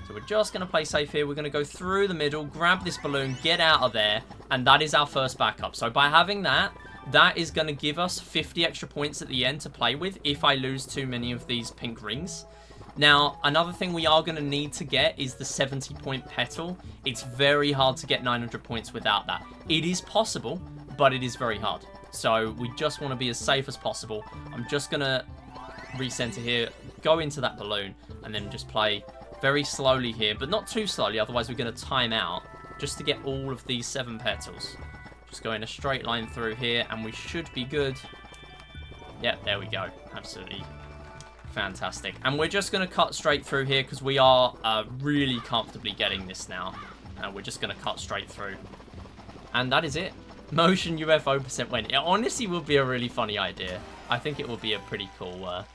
So we're just going to play safe here. We're going to go through the middle, grab this balloon, get out of there, and that is our first backup. So by having that, that is going to give us 50 extra points at the end to play with if I lose too many of these pink rings. Now, another thing we are going to need to get is the 70-point petal. It's very hard to get 900 points without that. It is possible, but it is very hard. So we just want to be as safe as possible. I'm just going to recenter here, go into that balloon, and then just play very slowly here, but not too slowly, otherwise we're going to time out, just to get all of these 7 petals. Just go in a straight line through here, and we should be good. Yep, there we go. Absolutely fantastic. And we're just going to cut straight through here, because we are really comfortably getting this now. And we're just going to cut straight through. And that is it. Motion UFO % win. It honestly would be a really funny idea. I think it would be a pretty cool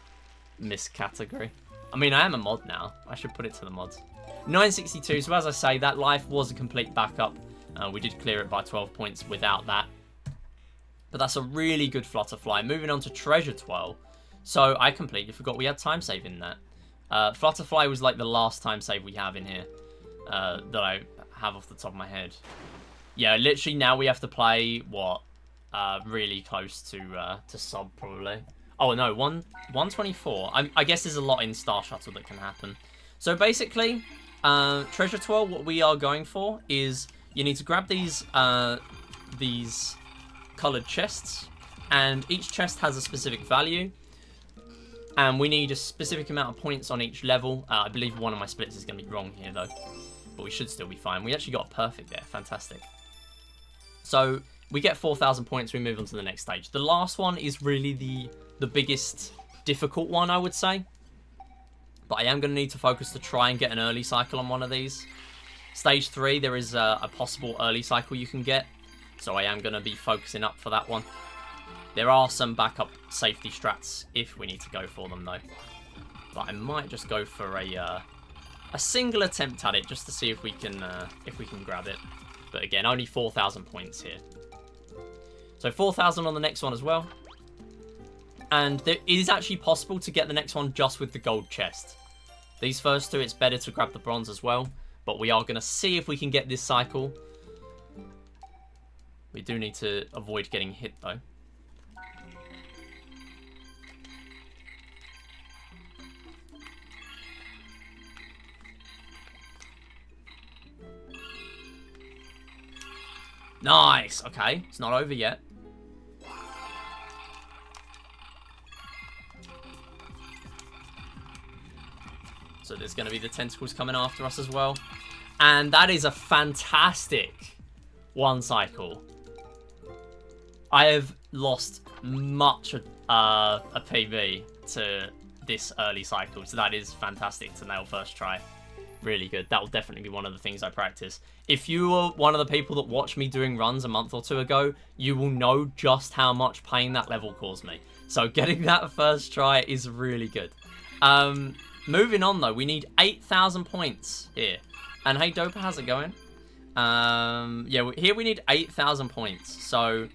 miss category. I mean, I am a mod now. I should put it to the mods. 962. So as I say, that life was a complete backup. We did clear it by 12 points without that. But that's a really good Flutterfly. Moving on to Treasure Twirl. So I completely forgot we had time save in that. Flutterfly was like the last time save we have in here. That I have off the top of my head. Yeah, literally now we have to play, what? Really close to sub, probably. Oh, no, 124. I guess there's a lot in Star Shuttle that can happen. So basically, Treasure Twirl, what we are going for is you need to grab these coloured chests, and each chest has a specific value, and we need a specific amount of points on each level. I believe one of my splits is going to be wrong here, though, but we should still be fine. We actually got a perfect there. Fantastic. So we get 4,000 points, we move on to the next stage. The last one is really the biggest difficult one, I would say. But I am going to need to focus to try and get an early cycle on one of these. Stage 3, there is a possible early cycle you can get. So I am going to be focusing up for that one. There are some backup safety strats if we need to go for them, though. But I might just go for a single attempt at it just to see if we can grab it. But again, only 4,000 points here. So 4,000 on the next one as well. And it is actually possible to get the next one just with the gold chest. These first two, it's better to grab the bronze as well. But we are going to see if we can get this cycle. We do need to avoid getting hit, though. Nice! Okay, it's not over yet. So there's going to be the tentacles coming after us as well. And that is a fantastic one cycle. I have lost much a PB to this early cycle, so that is fantastic to nail first try. Really good. That will definitely be one of the things I practice. If you were one of the people that watched me doing runs a month or two ago, you will know just how much pain that level caused me. So getting that first try is really good. Moving on though, we need 8,000 points here. And hey Dopa, how's it going? Yeah, here we need 8,000 points. So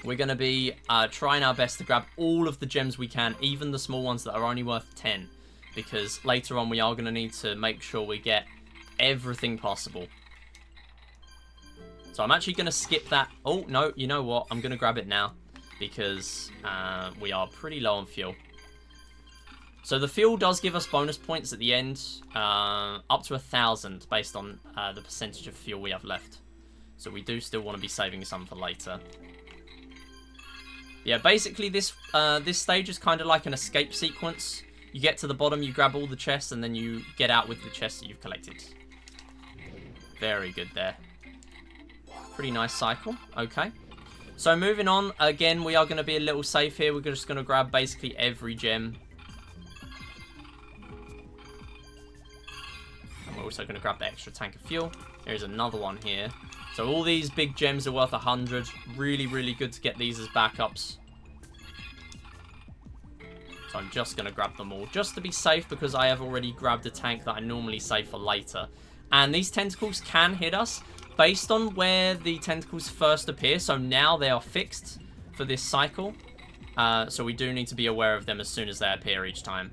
we're going to be trying our best to grab all of the gems we can, even the small ones that are only worth 10. Because later on we are going to need to make sure we get everything possible. So I'm actually going to skip that. Oh, no, you know what? I'm going to grab it now. Because we are pretty low on fuel. So the fuel does give us bonus points at the end. Up to 1,000 based on the percentage of fuel we have left. So we do still want to be saving some for later. Yeah, basically this stage is kind of like an escape sequence. You get to the bottom, you grab all the chests, and then you get out with the chests that you've collected. Very good there. Pretty nice cycle. Okay. So moving on, again, we are going to be a little safe here. We're just going to grab basically every gem. And we're also going to grab the extra tank of fuel. There's another one here. So all these big gems are worth 100. Really, really good to get these as backups. So I'm just going to grab them all, just to be safe, because I have already grabbed a tank that I normally save for later. And these tentacles can hit us based on where the tentacles first appear. So now they are fixed for this cycle. So we do need to be aware of them as soon as they appear each time.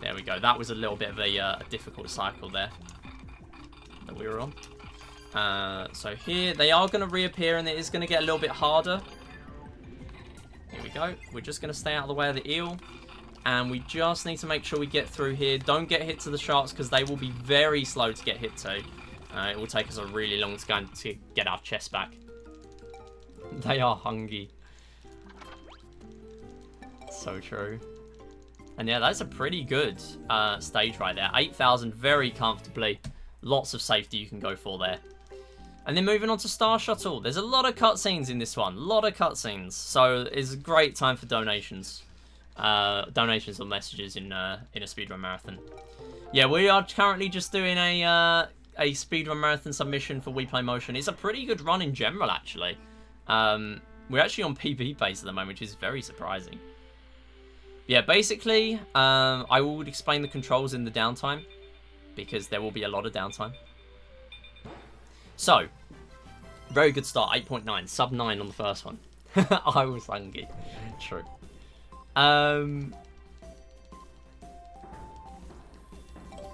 There we go. That was a little bit of a difficult cycle there that we were on. So here, they are going to reappear, and it is going to get a little bit harder. Here we go. We're just going to stay out of the way of the eel. And we just need to make sure we get through here. Don't get hit to the sharks, because they will be very slow to get hit to. It will take us a really long time to get our chest back. They are hungry. So true. And yeah, that's a pretty good stage right there. 8,000 very comfortably. Lots of safety you can go for there. And then moving on to Star Shuttle. There's a lot of cutscenes in this one. A lot of cutscenes. So it's a great time for donations. Donations or messages in a speedrun marathon. Yeah, we are currently just doing a speedrun marathon submission for Wii Play Motion. It's a pretty good run in general, actually. We're actually on PB base at the moment, which is very surprising. Yeah, basically, I will explain the controls in the downtime, because there will be a lot of downtime. So, very good start, 8.9, sub 9 on the first one. I was hungry. True.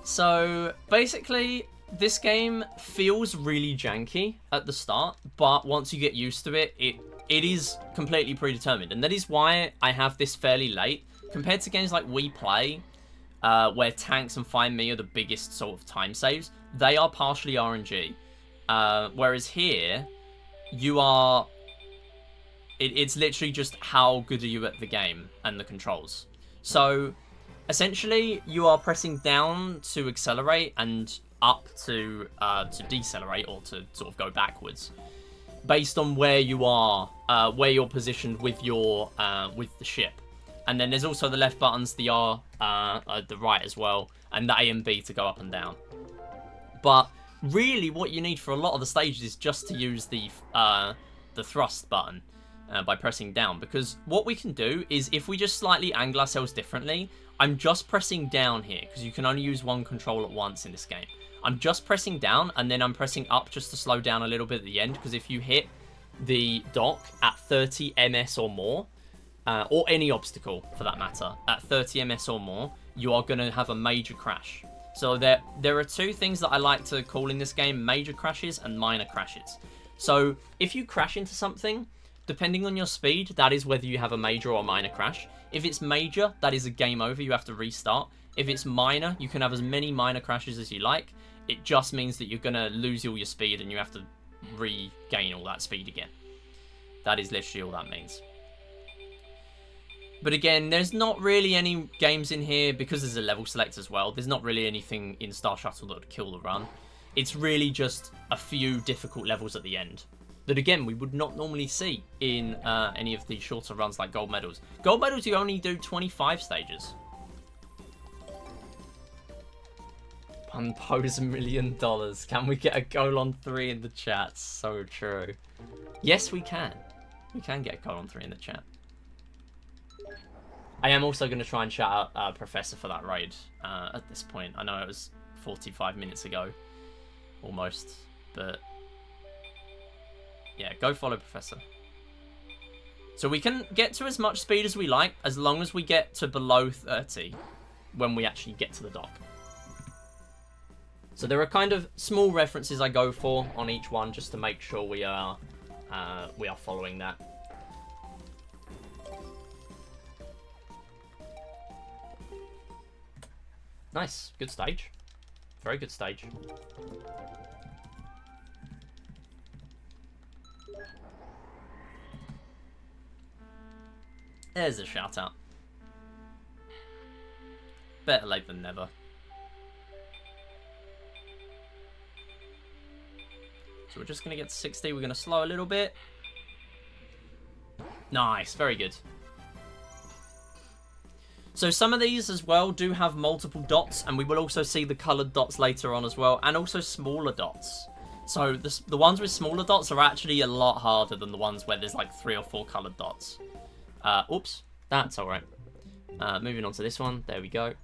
So, basically, this game feels really janky at the start, but once you get used to it, it is completely predetermined. And that is why I have this fairly late. Compared to games like Wii Play, where tanks and Find Me are the biggest sort of time saves, they are partially RNG. Whereas here, you are... It's literally just how good are you at the game and the controls. So, essentially, you are pressing down to accelerate and up to decelerate, or to sort of go backwards, based on where you are, where you're positioned with your with the ship. And then there's also the left buttons, the R, the right as well, and the A and B to go up and down. But really, what you need for a lot of the stages is just to use the thrust button by pressing down. Because what we can do is, if we just slightly angle ourselves differently, I'm just pressing down here, because you can only use one control at once in this game. I'm just pressing down, and then I'm pressing up just to slow down a little bit at the end, because if you hit the dock at 30 ms or more, or any obstacle for that matter, at 30 ms or more, you are going to have a major crash. So there are two things that I like to call in this game: major crashes and minor crashes. So if you crash into something, depending on your speed, that is whether you have a major or minor crash. If it's major, that is a game over, you have to restart. If it's minor, you can have as many minor crashes as you like. It just means that you're going to lose all your speed and you have to regain all that speed again. That is literally all that means. But again, there's not really any games in here, because there's a level select as well. There's not really anything in Star Shuttle that would kill the run. It's really just a few difficult levels at the end. that, again, we would not normally see in any of the shorter runs like gold medals. Gold medals, you only do 25 stages. Pose $1 million. Can we get a goal on 3 in the chat? So true. Yes, we can. We can get a goal on 3 in the chat. I am also going to try and shout out Professor for that raid at this point. I know it was 45 minutes ago, almost, but yeah, go follow Professor. So we can get to as much speed as we like, as long as we get to below 30 when we actually get to the dock. So there are kind of small references I go for on each one, just to make sure we are following that. Nice, good stage. Very good stage. There's a shout out. Better late than never. So we're just going to get to 60. We're going to slow a little bit. Nice, very good. So some of these as well do have multiple dots, and we will also see the coloured dots later on as well, and also smaller dots. So the ones with smaller dots are actually a lot harder than the ones where there's like 3 or 4 coloured dots. Oops, that's alright. Moving on to this one, there we go. A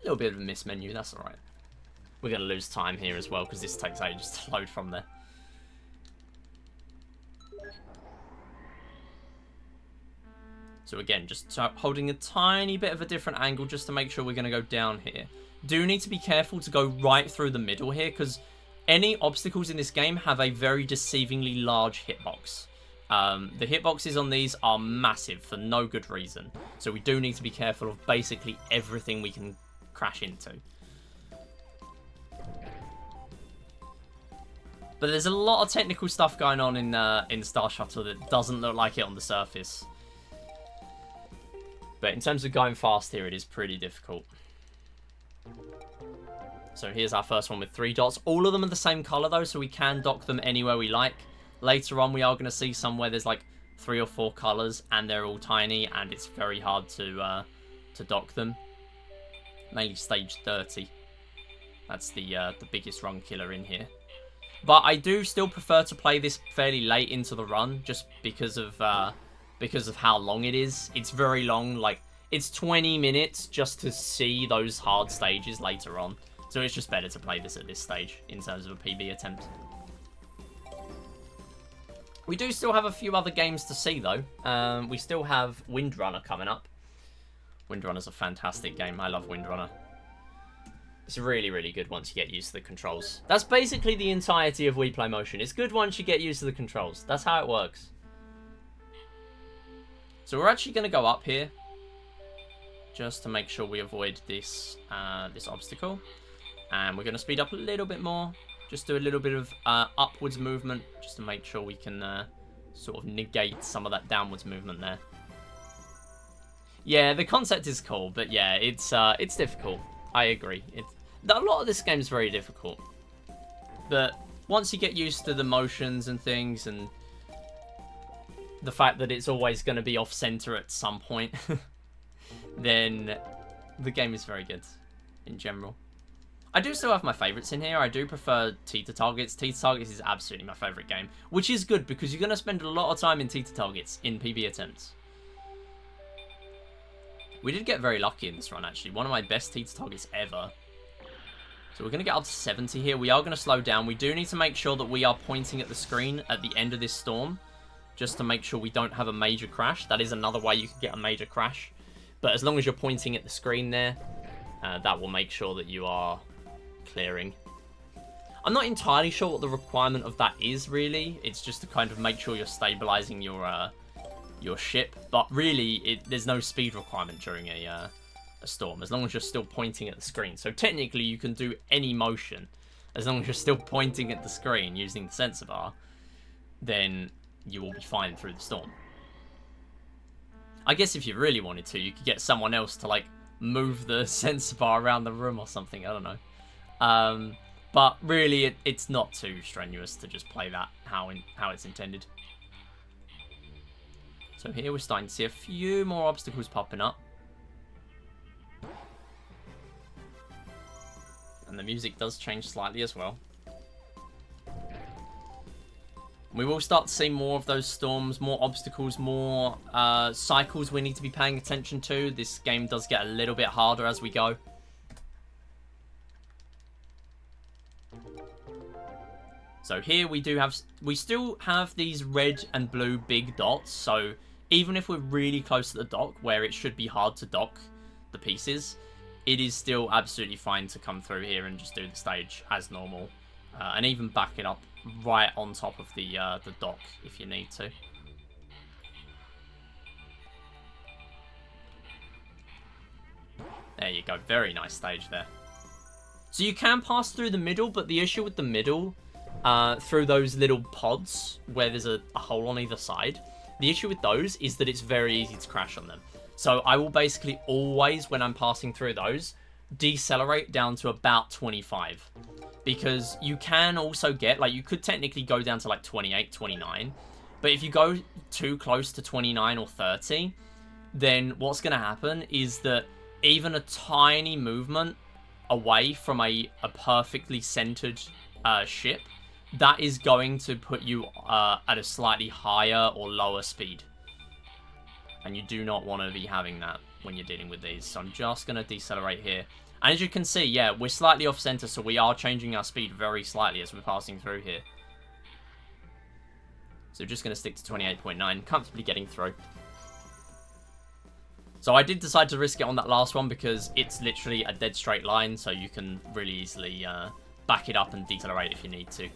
little bit of a miss menu, that's alright. We're going to lose time here as well, because this takes ages to load from there. So again, just holding a tiny bit of a different angle just to make sure we're going to go down here. Do need to be careful to go right through the middle here, because any obstacles in this game have a very deceivingly large hitbox. The hitboxes on these are massive for no good reason. So we do need to be careful of basically everything we can crash into. But there's a lot of technical stuff going on in Star Shuttle that doesn't look like it on the surface. But in terms of going fast here, it is pretty difficult. So here's our first one with 3 dots. All of them are the same colour though, so we can dock them anywhere we like. Later on, we are going to see some where there's like 3 or 4 colours and they're all tiny and it's very hard to dock them. Mainly stage 30. That's the biggest run killer in here. But I do still prefer to play this fairly late into the run, just because of how long it is. It's very long, like, it's 20 minutes just to see those hard stages later on. So it's just better to play this at this stage, in terms of a PB attempt. We do still have a few other games to see, though. We still have Windrunner coming up. Windrunner's a fantastic game. I love Windrunner. It's really, really good once you get used to the controls. That's basically the entirety of Wii Play Motion. It's good once you get used to the controls. That's how it works. So we're actually going to go up here, just to make sure we avoid this this obstacle. And we're going to speed up a little bit more. Just do a little bit of upwards movement, just to make sure we can sort of negate some of that downwards movement there. Yeah, the concept is cool, but yeah, it's difficult. I agree. A lot of this game is very difficult. But once you get used to the motions and things, and the fact that it's always going to be off-center at some point, then the game is very good in general. I do still have my favourites in here. I do prefer Teeter Targets. Teeter Targets is absolutely my favourite game, which is good because you're going to spend a lot of time in Teeter Targets in PB attempts. We did get very lucky in this run, actually. One of my best Teeter Targets ever. So we're going to get up to 70 here. We are going to slow down. We do need to make sure that we are pointing at the screen at the end of this storm, just to make sure we don't have a major crash. That is another way you can get a major crash. But as long as you're pointing at the screen there, that will make sure that you are clearing. I'm not entirely sure what the requirement of that is, really. It's just to kind of make sure you're stabilizing your ship. But really, there's no speed requirement during a storm, as long as you're still pointing at the screen. So technically, you can do any motion. As long as you're still pointing at the screen using the sensor bar, then you will be fine through the storm. I guess if you really wanted to, you could get someone else to, like, move the sensor bar around the room or something. I don't know. But really, it's not too strenuous to just play that how it's intended. So here we're starting to see a few more obstacles popping up. And the music does change slightly as well. We will start to see more of those storms, more obstacles, more cycles we need to be paying attention to. This game does get a little bit harder as we go. So here we still have these red and blue big dots. So even if we're really close to the dock, where it should be hard to dock the pieces, it is still absolutely fine to come through here and just do the stage as normal. And even back it up right on top of the dock if you need to. There you go. Very nice stage there. So you can pass through the middle, but the issue with the middle, through those little pods where there's a hole on either side, the issue with those is that it's very easy to crash on them. So I will basically always, when I'm passing through those, decelerate down to about 25. Because you can also get, like, you could technically go down to like 28, 29. But if you go too close to 29 or 30, then what's going to happen is that even a tiny movement away from a perfectly centered ship, that is going to put you at a slightly higher or lower speed. And you do not want to be having that when you're dealing with these. So I'm just going to decelerate here. And as you can see, yeah, we're slightly off center, so we are changing our speed very slightly as we're passing through here. So just going to stick to 28.9, comfortably getting through. So I did decide to risk it on that last one because it's literally a dead straight line, so you can really easily back it up and decelerate if you need to.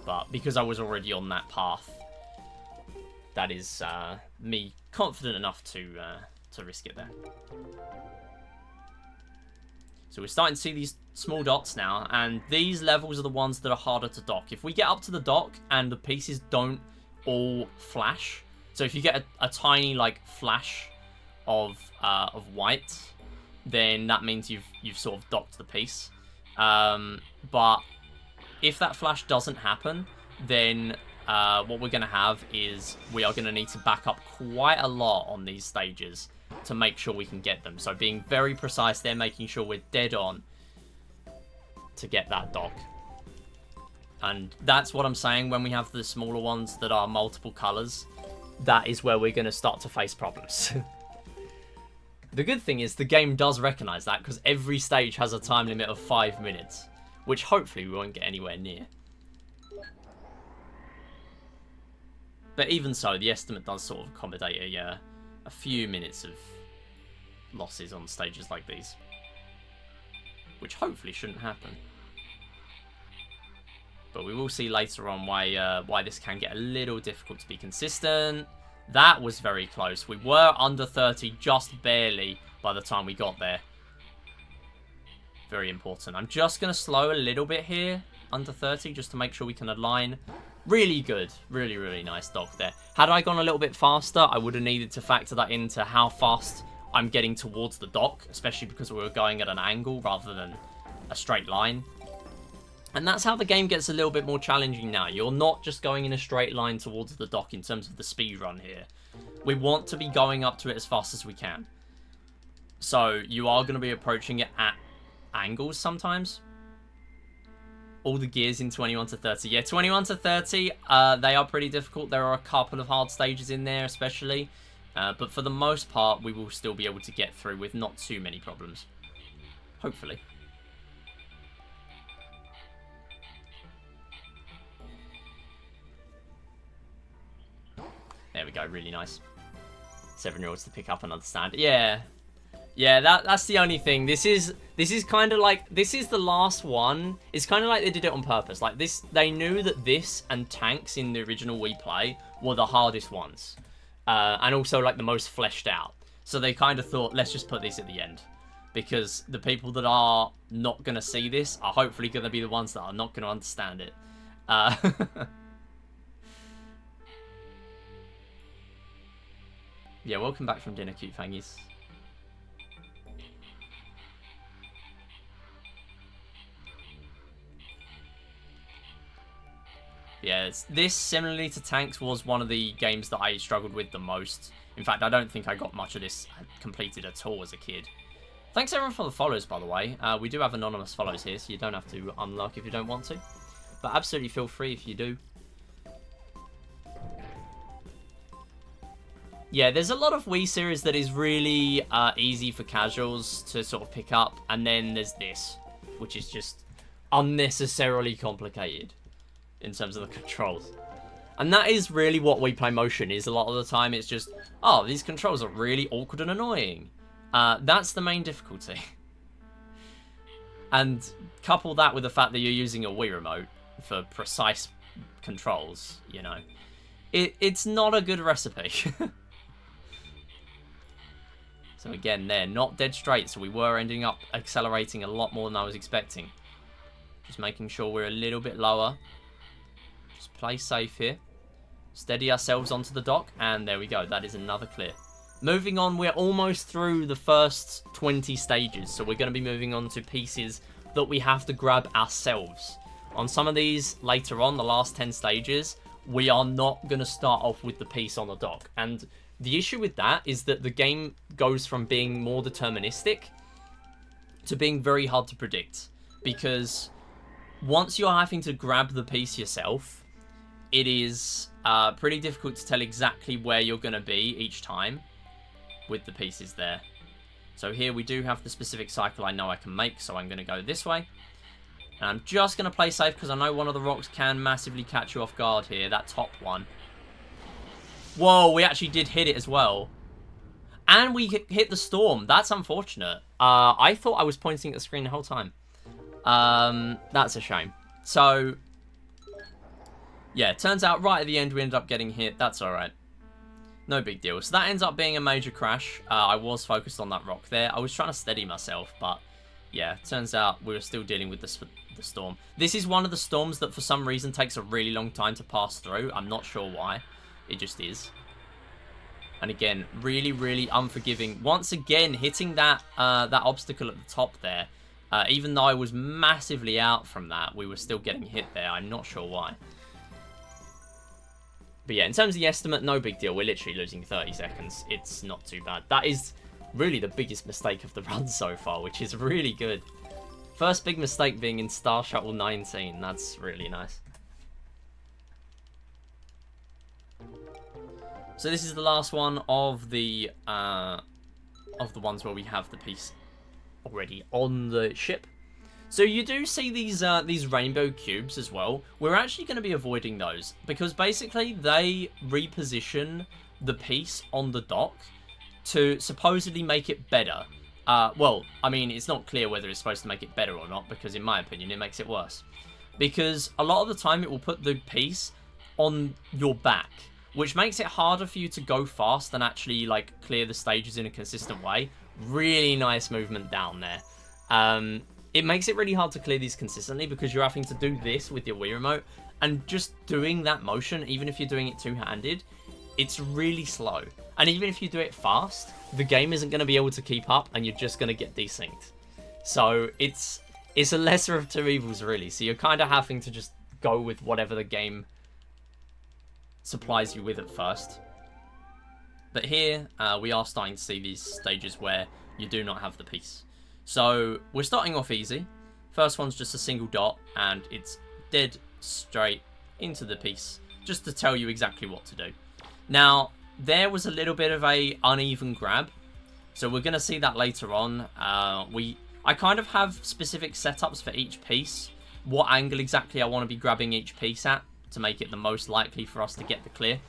But because I was already on that path, that is me confident enough to risk it there. So we're starting to see these small dots now, and these levels are the ones that are harder to dock. If we get up to the dock and the pieces don't all flash, so if you get a tiny like flash of white, then that means you've sort of docked the piece. But if that flash doesn't happen, then what we're going to have is we are going to need to back up quite a lot on these stages to make sure we can get them. So being very precise there, making sure we're dead on to get that dock. And that's what I'm saying, when we have the smaller ones that are multiple colors, that is where we're going to start to face problems. The good thing is the game does recognize that, because every stage has a time limit of 5 minutes, which hopefully we won't get anywhere near. But even so, the estimate does sort of accommodate a few minutes of losses on stages like these, which hopefully shouldn't happen. But we will see later on why this can get a little difficult to be consistent. That was very close. We were under 30 just barely by the time we got there. Very important. I'm just going to slow a little bit here, under 30, just to make sure we can align. Really good. Really, really nice dock there. Had I gone a little bit faster, I would have needed to factor that into how fast I'm getting towards the dock, especially because we were going at an angle rather than a straight line. And that's how the game gets a little bit more challenging now. You're not just going in a straight line towards the dock in terms of the speed run here. We want to be going up to it as fast as we can. So you are going to be approaching it at angles sometimes. All the gears in 21 to 30. Yeah, 21 to 30, they are pretty difficult. There are a couple of hard stages in there especially. But for the most part, we will still be able to get through with not too many problems. Hopefully. There we go, really nice. 7-year-olds to pick up and understand. Yeah. Yeah, that's the only thing. This is kind of like, this is the last one. It's kind of like they did it on purpose. Like this, they knew that this and tanks in the original Wii Play were the hardest ones. And also like the most fleshed out. So they kind of thought, let's just put this at the end. Because the people that are not going to see this are hopefully going to be the ones that are not going to understand it. Yeah, welcome back from dinner, cute fangies. Yeah, this, similarly to Tanks, was one of the games that I struggled with the most. In fact, I don't think I got much of this completed at all as a kid. Thanks everyone for the follows, by the way. We do have anonymous follows here, so you don't have to unlock if you don't want to. But absolutely feel free if you do. Yeah, there's a lot of Wii series that is really easy for casuals to sort of pick up. And then there's this, which is just unnecessarily complicated in terms of the controls. And that is really what Wii Play Motion is a lot of the time. It's just, oh, these controls are really awkward and annoying. That's the main difficulty. And couple that with the fact that you're using a Wii remote for precise controls, you know. It's not a good recipe. So again, they're not dead straight, so we were ending up accelerating a lot more than I was expecting. Just making sure we're a little bit lower. Just play safe here. Steady ourselves onto the dock, and there we go. That is another clear. Moving on, we're almost through the first 20 stages, so we're going to be moving on to pieces that we have to grab ourselves. On some of these later on, the last 10 stages, we are not going to start off with the piece on the dock. And the issue with that is that the game goes from being more deterministic to being very hard to predict. Because once you're having to grab the piece yourself, it is pretty difficult to tell exactly where you're going to be each time with the pieces there. So here we do have the specific cycle I know I can make, so I'm going to go this way. And I'm just going to play safe because I know one of the rocks can massively catch you off guard here, that top one. Whoa, we actually did hit it as well. And we hit the storm. That's unfortunate. I thought I was pointing at the screen the whole time. That's a shame. So, yeah, it turns out right at the end we ended up getting hit. That's alright. No big deal. So that ends up being a major crash. I was focused on that rock there. I was trying to steady myself, but yeah, turns out we were still dealing with the storm. This is one of the storms that for some reason takes a really long time to pass through. I'm not sure why. It just is. And again, really, really unforgiving. Once again, hitting that that obstacle at the top there. Even though I was massively out from that, we were still getting hit there. I'm not sure why. But yeah, in terms of the estimate, no big deal. We're literally losing 30 seconds. It's not too bad. That is really the biggest mistake of the run so far, which is really good. First big mistake being in Star Shuttle 19. That's really nice. So this is the last one of the ones where we have the piece already on the ship. So you do see these rainbow cubes as well. We're actually going to be avoiding those because basically they reposition the piece on the dock to supposedly make it better. Well, I mean, it's not clear whether it's supposed to make it better or not because in my opinion it makes it worse. Because a lot of the time it will put the piece on your back, which makes it harder for you to go fast and actually like clear the stages in a consistent way. Really nice movement down there. It makes it really hard to clear these consistently because you're having to do this with your Wii remote, and just doing that motion, even if you're doing it two-handed, it's really slow. And even if you do it fast, the game isn't going to be able to keep up and you're just going to get desynced. So it's a lesser of two evils really. So you're kind of having to just go with whatever the game supplies you with at first. But here we are starting to see these stages where you do not have the piece. So we're starting off easy. First one's just a single dot and it's dead straight into the piece, just to tell you exactly what to do. Now there was a little bit of a uneven grab, so we're going to see that later on. I kind of have specific setups for each piece, what angle exactly I want to be grabbing each piece at to make it the most likely for us to get the clear.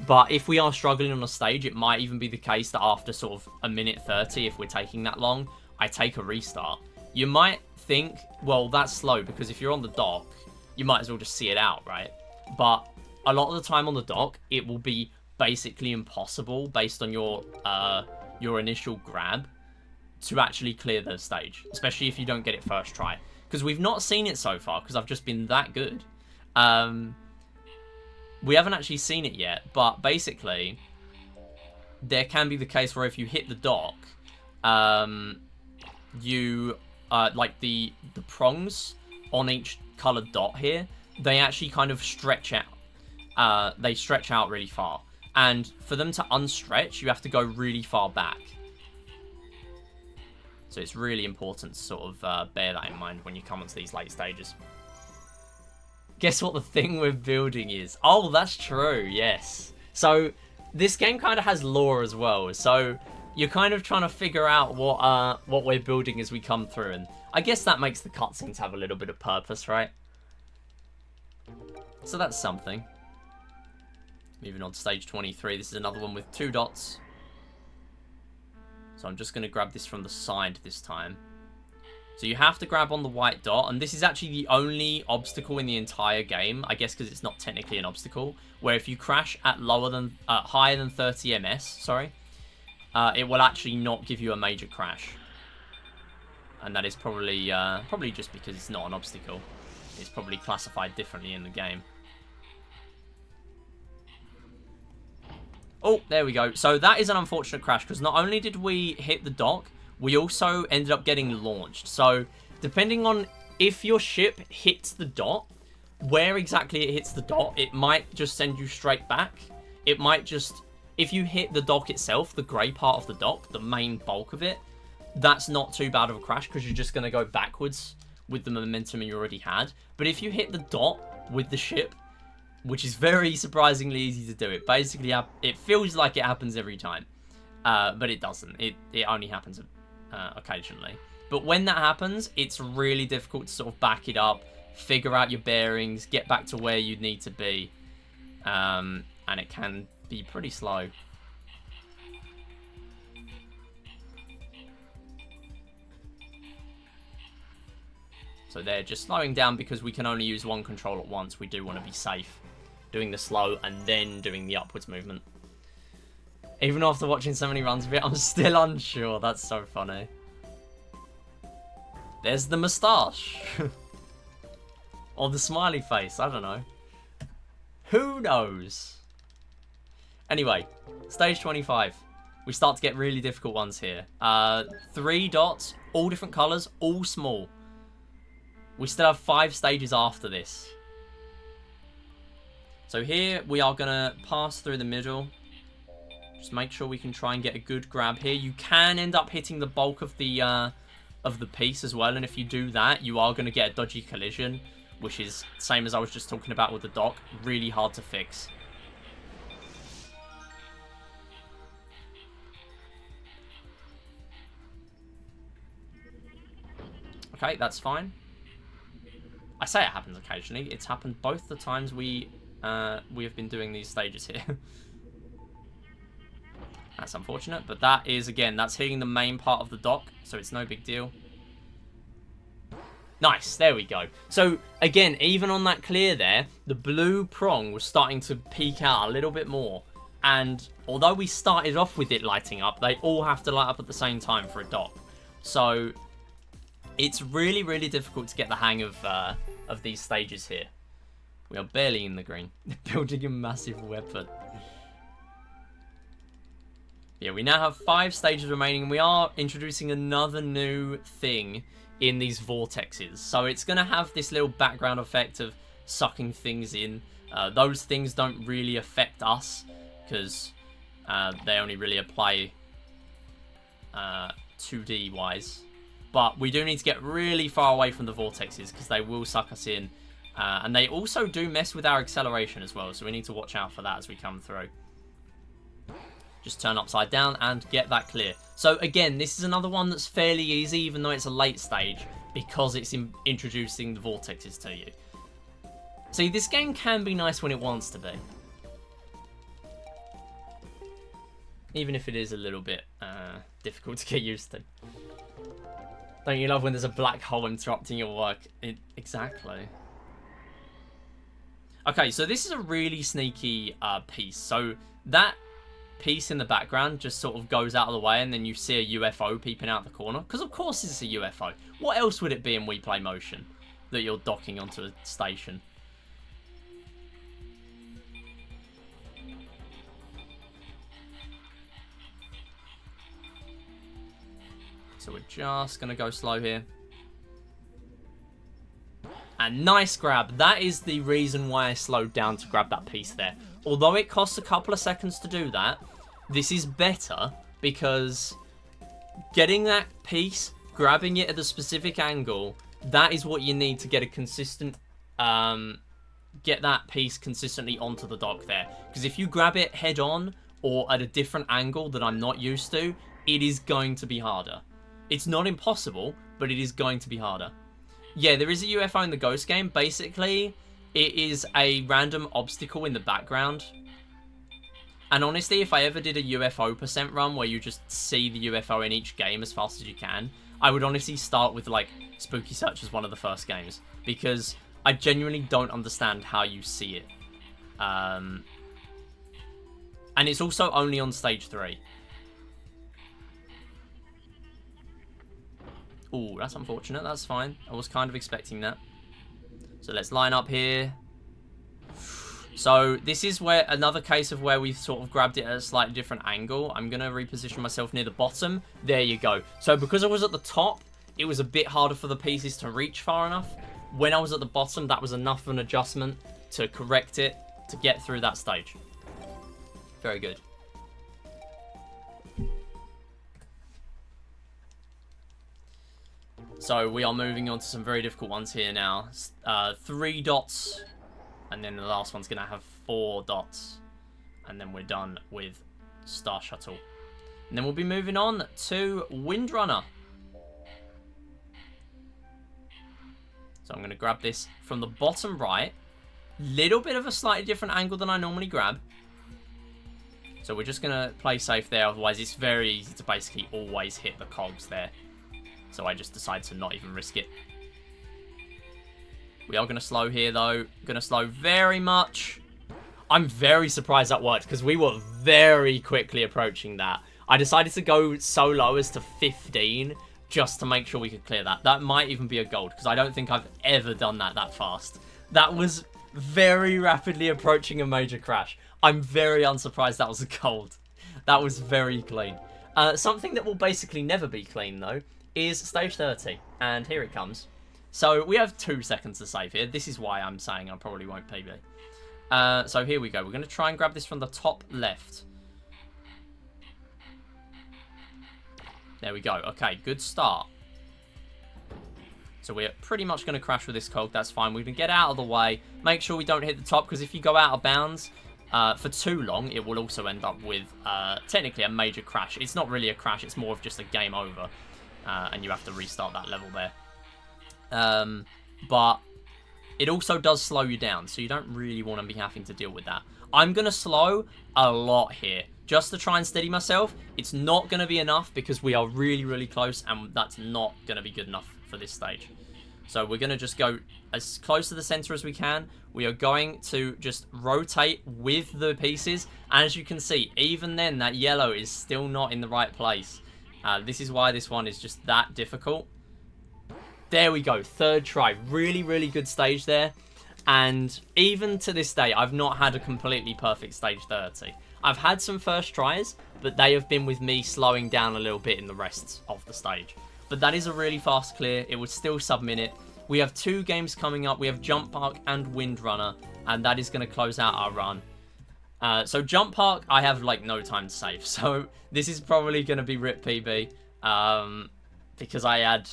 But if we are struggling on a stage, it might even be the case that after sort of a minute 30, if we're taking that long, I take a restart. You might think, well, that's slow, because if you're on the dock, you might as well just see it out, right? But a lot of the time on the dock, it will be basically impossible, based on your initial grab, to actually clear the stage, especially if you don't get it first try. Because we've not seen it so far, because I've just been that good. We haven't actually seen it yet, but basically, there can be the case where if you hit the dock, like the prongs on each coloured dot here, they actually kind of stretch out. They stretch out really far. And for them to unstretch, you have to go really far back. So it's really important to sort of bear that in mind when you come onto these late stages. Guess what the thing we're building is? Oh, that's true, yes. So this game kind of has lore as well. So you're kind of trying to figure out what we're building as we come through. And I guess that makes the cutscenes have a little bit of purpose, right? So that's something. Moving on to stage 23. This is another one with 2 dots. So I'm just going to grab this from the side this time. So you have to grab on the white dot. And this is actually the only obstacle in the entire game. I guess because it's not technically an obstacle. Where if you crash at higher than 30 ms, sorry, it will actually not give you a major crash. And that is probably just because it's not an obstacle. It's probably classified differently in the game. Oh, there we go. So that is an unfortunate crash because not only did we hit the dock, we also ended up getting launched. So depending on if your ship hits the dot, where exactly it hits the dot, it might just send you straight back. It might just, if you hit the dock itself, the grey part of the dock, the main bulk of it, that's not too bad of a crash because you're just going to go backwards with the momentum you already had. But if you hit the dot with the ship, which is very surprisingly easy to do. It basically, it feels like it happens every time, but it doesn't. It only happens occasionally. But when that happens, it's really difficult to sort of back it up, figure out your bearings, get back to where you need to be, and it can be pretty slow. So they're just slowing down because we can only use one control at once. We do want to be safe. Doing the slow and then doing the upwards movement. Even after watching so many runs of it, I'm still unsure. That's so funny. There's the moustache. Or the smiley face. I don't know. Who knows? Anyway, stage 25. We start to get really difficult ones here. 3 dots, all different colours, all small. We still have 5 stages after this. So here we are going to pass through the middle. Just make sure we can try and get a good grab here. You can end up hitting the bulk of the piece as well. And if you do that, you are going to get a dodgy collision, which is same as I was just talking about with the dock. Really hard to fix. Okay, that's fine. I say it happens occasionally. It's happened both the times we have been doing these stages here. That's unfortunate, but that is, again, that's hitting the main part of the dock, so it's no big deal. Nice, there we go. So, again, even on that clear there, the blue prong was starting to peek out a little bit more. And although we started off with it lighting up, they all have to light up at the same time for a dock. So, it's really, really difficult to get the hang of these stages here. We are barely in the green. Building a massive weapon. Yeah, we now have 5 stages remaining, and we are introducing another new thing in these vortexes. So it's going to have this little background effect of sucking things in. Those things don't really affect us, because they only really apply 2D-wise. But we do need to get really far away from the vortexes, because they will suck us in. And they also do mess with our acceleration as well, so we need to watch out for that as we come through. Just turn upside down and get that clear. So again, this is another one that's fairly easy, even though it's a late stage, because it's introducing the vortexes to you. See, this game can be nice when it wants to be. Even if it is a little bit difficult to get used to. Don't you love when there's a black hole interrupting your work? Exactly. Okay, so this is a really sneaky piece. So that piece in the background just sort of goes out of the way, and then you see a UFO peeping out the corner. Because of course it's a UFO. What else would it be in Wii Play Motion that you're docking onto a station? So we're just going to go slow here. And nice grab. That is the reason why I slowed down to grab that piece there. Although it costs a couple of seconds to do that, this is better because getting that piece, grabbing it at a specific angle, that is what you need to get a consistent, get that piece consistently onto the dock there. Because if you grab it head on or at a different angle that I'm not used to, it is going to be harder. It's not impossible, but it is going to be harder. Yeah, there is a UFO in the Ghost game. Basically, it is a random obstacle in the background. And honestly, if I ever did a UFO % run where you just see the UFO in each game as fast as you can, I would honestly start with, like, Spooky Search as one of the first games. Because I genuinely don't understand how you see it. And it's also only on stage 3. Ooh, that's unfortunate. That's fine. I was kind of expecting that. So let's line up here. So this is where another case of where we've sort of grabbed it at a slightly different angle. I'm going to reposition myself near the bottom. There you go. So because I was at the top, it was a bit harder for the pieces to reach far enough. When I was at the bottom, that was enough of an adjustment to correct it to get through that stage. Very good. So we are moving on to some very difficult ones here now. 3 dots, and then the last one's going to have 4 dots. And then we're done with Star Shuttle. And then we'll be moving on to Windrunner. So I'm going to grab this from the bottom right. Little bit of a slightly different angle than I normally grab. So we're just going to play safe there, otherwise it's very easy to basically always hit the cogs there. So I just decided to not even risk it. We are going to slow here, though. Going to slow very much. I'm very surprised that worked, because we were very quickly approaching that. I decided to go so low as to 15, just to make sure we could clear that. That might even be a gold, because I don't think I've ever done that fast. That was very rapidly approaching a major crash. I'm very unsurprised that was a gold. That was very clean. Something that will basically never be clean, though, is stage 30, and here it comes. So we have 2 seconds to save here. This is why I'm saying I probably won't PB. So here we go. We're going to try and grab this from the top left. There we go. Okay, good start. So we're pretty much going to crash with this cog. That's fine. We're going to get out of the way. Make sure we don't hit the top, because if you go out of bounds for too long, it will also end up with technically a major crash. It's not really a crash. It's more of just a game over. And you have to restart that level there. But it also does slow you down, so you don't really want to be having to deal with that. I'm going to slow a lot here, just to try and steady myself. It's not going to be enough, because we are really, really close, and that's not going to be good enough for this stage. So we're going to just go as close to the center as we can. We are going to just rotate with the pieces. And as you can see, even then, that yellow is still not in the right place. This is why this one is just that difficult. There we go. 3rd try. Really, really good stage there. And even to this day, I've not had a completely perfect stage 30. I've had some first tries, but they have been with me slowing down a little bit in the rest of the stage. But that is a really fast clear. It would still sub-minute. We have 2 games coming up. We have Jump Park and Windrunner. And that is going to close out our run. So Jump Park, I have like no time to save. So this is probably going to be RIP PB. Because I had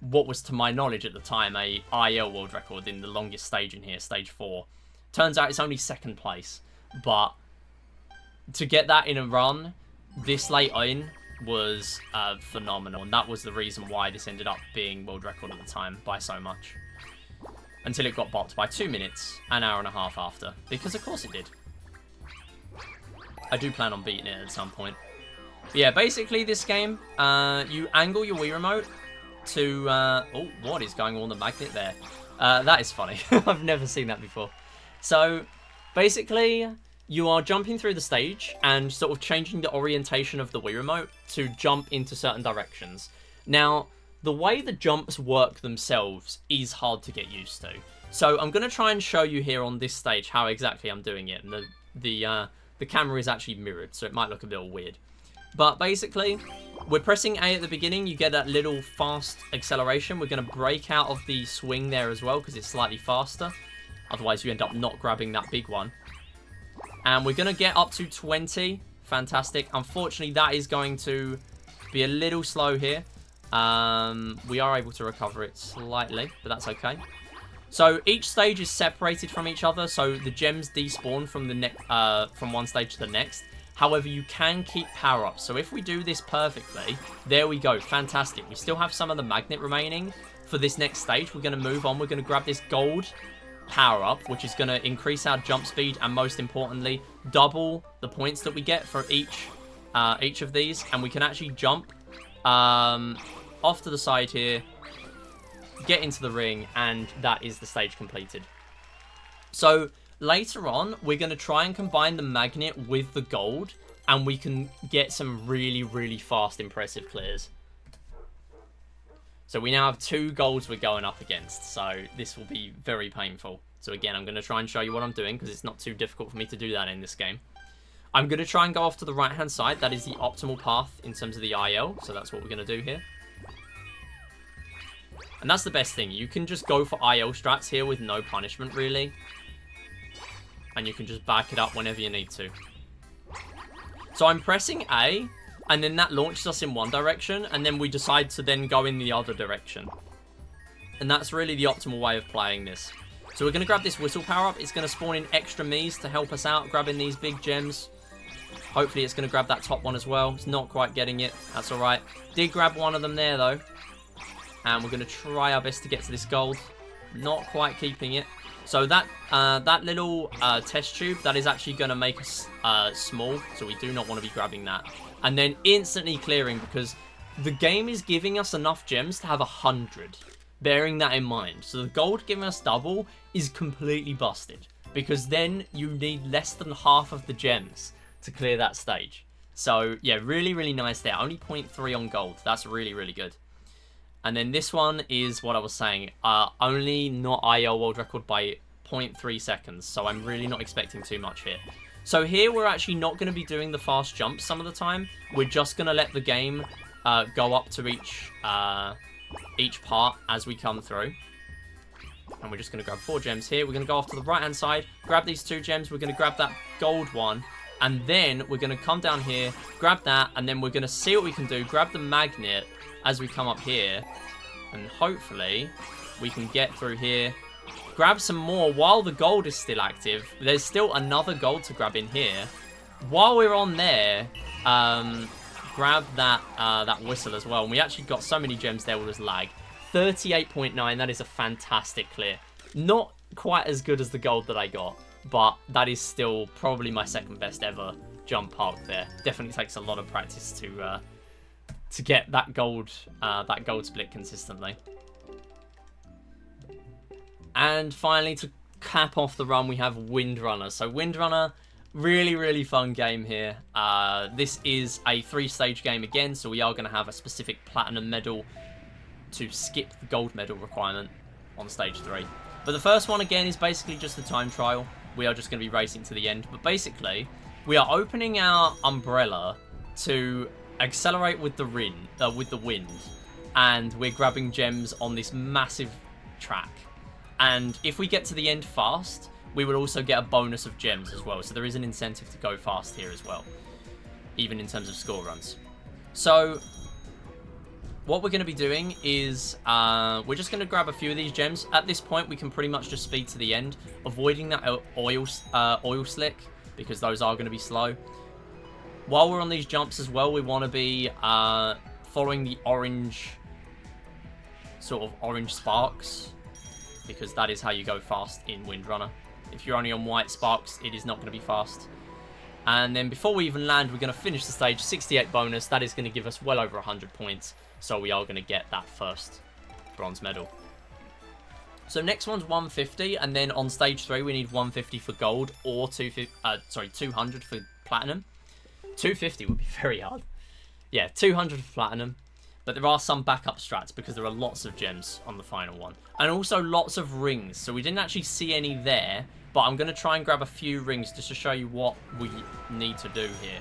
what was to my knowledge at the time a IL world record in the longest stage in here, stage 4. Turns out it's only 2nd place. But to get that in a run this late in was phenomenal. And that was the reason why this ended up being world record at the time by so much. Until it got bopped by 2 minutes, an hour and a half after. Because of course it did. I do plan on beating it at some point. But yeah, basically this game, you angle your Wii remote to... oh, what is going on the magnet there? That is funny. I've never seen that before. So, basically, you are jumping through the stage and sort of changing the orientation of the Wii remote to jump into certain directions. Now, the way the jumps work themselves is hard to get used to. So, I'm going to try and show you here on this stage how exactly I'm doing it. And the camera is actually mirrored, so it might look a little weird. But basically, we're pressing A at the beginning. You get that little fast acceleration. We're going to break out of the swing there as well because it's slightly faster. Otherwise, you end up not grabbing that big one. And we're going to get up to 20. Fantastic. Unfortunately, that is going to be a little slow here. We are able to recover it slightly, but that's okay. So each stage is separated from each other, so the gems despawn from the from one stage to the next. However, you can keep power-ups. So if we do this perfectly, there we go. Fantastic. We still have some of the magnet remaining for this next stage. We're going to move on. We're going to grab this gold power-up, which is going to increase our jump speed and, most importantly, double the points that we get for each of these. And we can actually jump off to the side here, get into the ring, and that is the stage completed. So later on, we're going to try and combine the magnet with the gold, and we can get some really, really fast, impressive clears. So we now have 2 golds we're going up against, so this will be very painful. So again, I'm going to try and show you what I'm doing, because it's not too difficult for me to do that in this game. I'm going to try and go off to the right-hand side. That is the optimal path in terms of the IL, so that's what we're going to do here. And that's the best thing. You can just go for IL strats here with no punishment, really. And you can just back it up whenever you need to. So I'm pressing A, and then that launches us in one direction, and then we decide to then go in the other direction. And that's really the optimal way of playing this. So we're going to grab this whistle power-up. It's going to spawn in extra Miis to help us out, grabbing these big gems. Hopefully it's going to grab that top one as well. It's not quite getting it. That's alright. Did grab one of them there, though. And we're going to try our best to get to this gold. Not quite keeping it. So that that little test tube, that is actually going to make us small. So we do not want to be grabbing that. And then instantly clearing, because the game is giving us enough gems to have 100. Bearing that in mind. So the gold giving us double is completely busted. Because then you need less than half of the gems to clear that stage. So yeah, really, really nice there. Only 0.3 on gold. That's really, really good. And then this one is what I was saying. Only not IL world record by 0.3 seconds. So I'm really not expecting too much here. So here we're actually not going to be doing the fast jumps some of the time. We're just going to let the game go up to each part as we come through. And we're just going to grab 4 gems here. We're going to go off to the right-hand side. Grab these 2 gems. We're going to grab that gold one. And then we're going to come down here. Grab that. And then we're going to see what we can do. Grab the magnet as we come up here, and hopefully we can get through here, grab some more while the gold is still active. There's still another gold to grab in here. While we're on there, grab that that whistle as well. And we actually got so many gems there with lag. 38.9, that is a fantastic clear. Not quite as good as the gold that I got, but that is still probably my second best ever jump park there. Definitely takes a lot of practice to get that gold split consistently. And finally, to cap off the run, we have Windrunner. So Windrunner, really, really fun game here. This is a 3-stage game again, so we are going to have a specific platinum medal to skip the gold medal requirement on stage 3. But the first one, again, is basically just a time trial. We are just going to be racing to the end. But basically, we are opening our umbrella to accelerate with the wind, and we're grabbing gems on this massive track. And if we get to the end fast, we will also get a bonus of gems as well. So there is an incentive to go fast here as well, even in terms of score runs. So what we're going to be doing is we're just going to grab a few of these gems. At this point, we can pretty much just speed to the end, avoiding that oil slick, because those are going to be slow. While we're on these jumps as well, we want to be following the orange sparks, because that is how you go fast in Windrunner. If you're only on white sparks, it is not going to be fast. And then before we even land, we're going to finish the stage, 68 bonus. That is going to give us well over 100 points, so we are going to get that first bronze medal. So next one's 150, and then on stage 3, we need 150 for gold, or 200 for platinum. 250 would be very hard. Yeah, 200 for platinum. But there are some backup strats because there are lots of gems on the final one. And also lots of rings. So we didn't actually see any there. But I'm going to try and grab a few rings just to show you what we need to do here.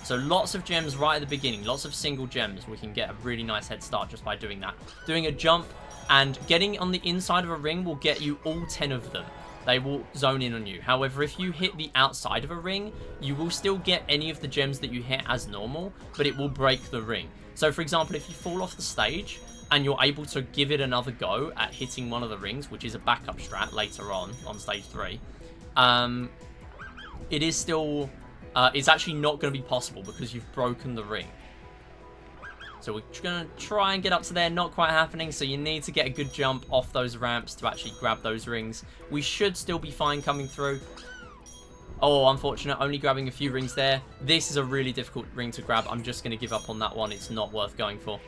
So lots of gems right at the beginning, lots of single gems. We can get a really nice head start just by doing that. Doing a jump and getting on the inside of a ring will get you all 10 of them. They will zone in on you. However, if you hit the outside of a ring, you will still get any of the gems that you hit as normal, but it will break the ring. So for example, if you fall off the stage and you're able to give it another go at hitting one of the rings, which is a backup strat later on stage 3, it is still, it's actually not going to be possible because you've broken the ring. So we're going to try and get up to there, not quite happening, so you need to get a good jump off those ramps to actually grab those rings. We should still be fine coming through. Oh, unfortunate, only grabbing a few rings there. This is a really difficult ring to grab. I'm just going to give up on that one. It's not worth going for.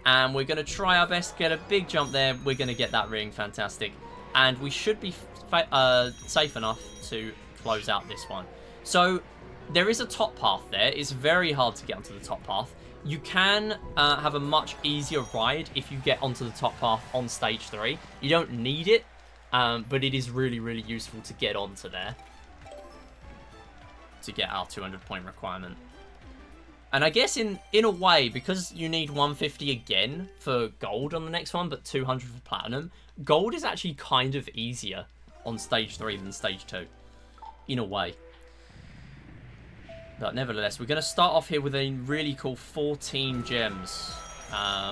And we're going to try our best to get a big jump there. We're going to get that ring, fantastic. And we should be safe enough to close out this one. So there is a top path there. It's very hard to get onto the top path. You can have a much easier ride if you get onto the top path on stage 3. You don't need it, but it is really, really useful to get onto there to get our 200-point requirement. And I guess in a way, because you need 150 again for gold on the next one, but 200 for platinum, gold is actually kind of easier on stage 3 than stage 2, in a way. But nevertheless, we're going to start off here with a really cool 14 gems,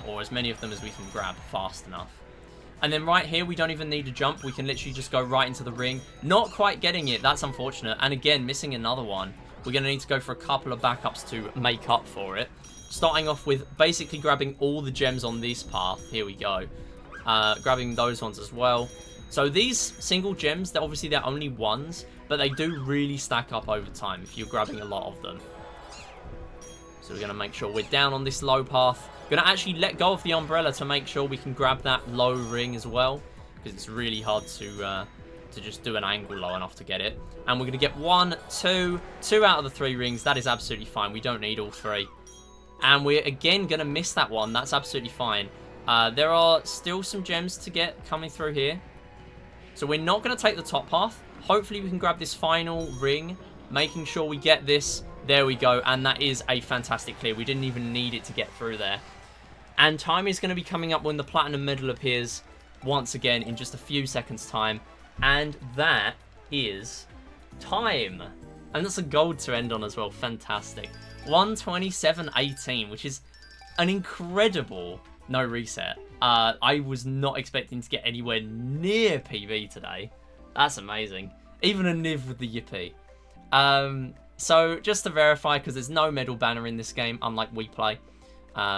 or as many of them as we can grab fast enough. And then right here, we don't even need to jump. We can literally just go right into the ring. Not quite getting it. That's unfortunate. And again, missing another one. We're going to need to go for a couple of backups to make up for it. Starting off with basically grabbing all the gems on this path. Here we go. Grabbing those ones as well. So these single gems, they're only ones, but they do really stack up over time if you're grabbing a lot of them. So we're going to make sure we're down on this low path. Going to actually let go of the umbrella to make sure we can grab that low ring as well, because it's really hard to just do an angle low enough to get it. And we're going to get 1, 2 out of the 3 rings. That is absolutely fine. We don't need all 3. And we're again going to miss that one. That's absolutely fine. There are still some gems to get coming through here. So we're not going to take the top path. Hopefully we can grab this final ring, making sure we get this. There we go. And that is a fantastic clear. We didn't even need it to get through there. And time is going to be coming up when the platinum medal appears once again in just a few seconds time. And that is time. And that's a gold to end on as well. Fantastic. 127.18, which is an incredible no reset. I was not expecting to get anywhere near PB today. That's amazing. Even a niv with the yippee. So just to verify, because there's no medal banner in this game, unlike Wii Play,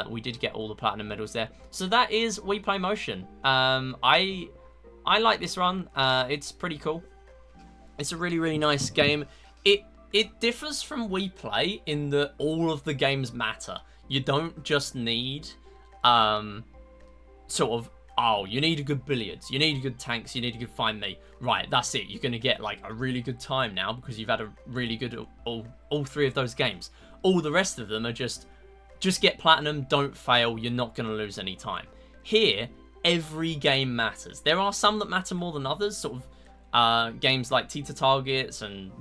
we did get all the platinum medals there. So that is Wii Play Motion. I like this run. It's pretty cool. It's a really, really nice game. It differs from Wii Play in that all of the games matter. You don't just need sort of, oh, you need a good billiards, you need a good tanks, you need a good find me. Right, that's it. You're going to get like a really good time now because you've had a really good all 3 of those games. All the rest of them are just get platinum, don't fail, you're not going to lose any time. Here, every game matters. There are some that matter more than others, sort of games like Teeter Targets and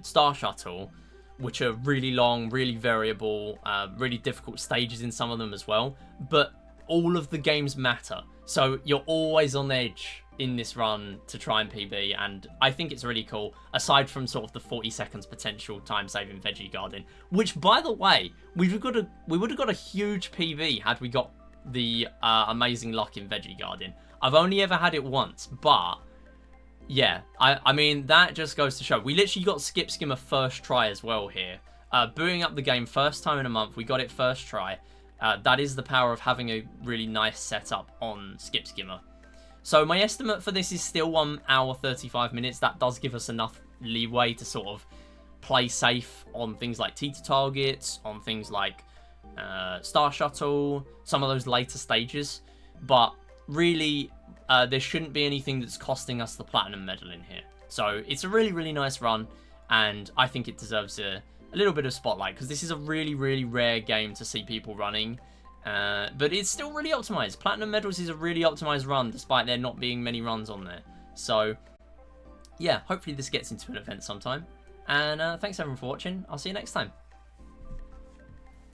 Star Shuttle, which are really long, really variable, really difficult stages in some of them as well. But all of the games matter. So you're always on edge in this run to try and PB, and I think it's really cool, aside from sort of the 40 seconds potential time saving Veggie Garden, which, by the way, we would have got a huge PB had we got the amazing luck in Veggie Garden. I've only ever had it once, but yeah, I mean, that just goes to show. We literally got Skip Skimmer first try as well here. Booting up the game first time in a month, we got it first try. That is the power of having a really nice setup on Skip Skimmer. So my estimate for this is still 1 hour 35 minutes. That does give us enough leeway to sort of play safe on things like Teeter Targets, on things like Star Shuttle, some of those later stages. But really, there shouldn't be anything that's costing us the platinum medal in here. So it's a really, really nice run, and I think it deserves a little bit of spotlight, because this is a really, really rare game to see people running. But it's still really optimized. Platinum medals is a really optimized run, despite there not being many runs on there. So yeah, hopefully this gets into an event sometime. And thanks everyone for watching. I'll see you next time.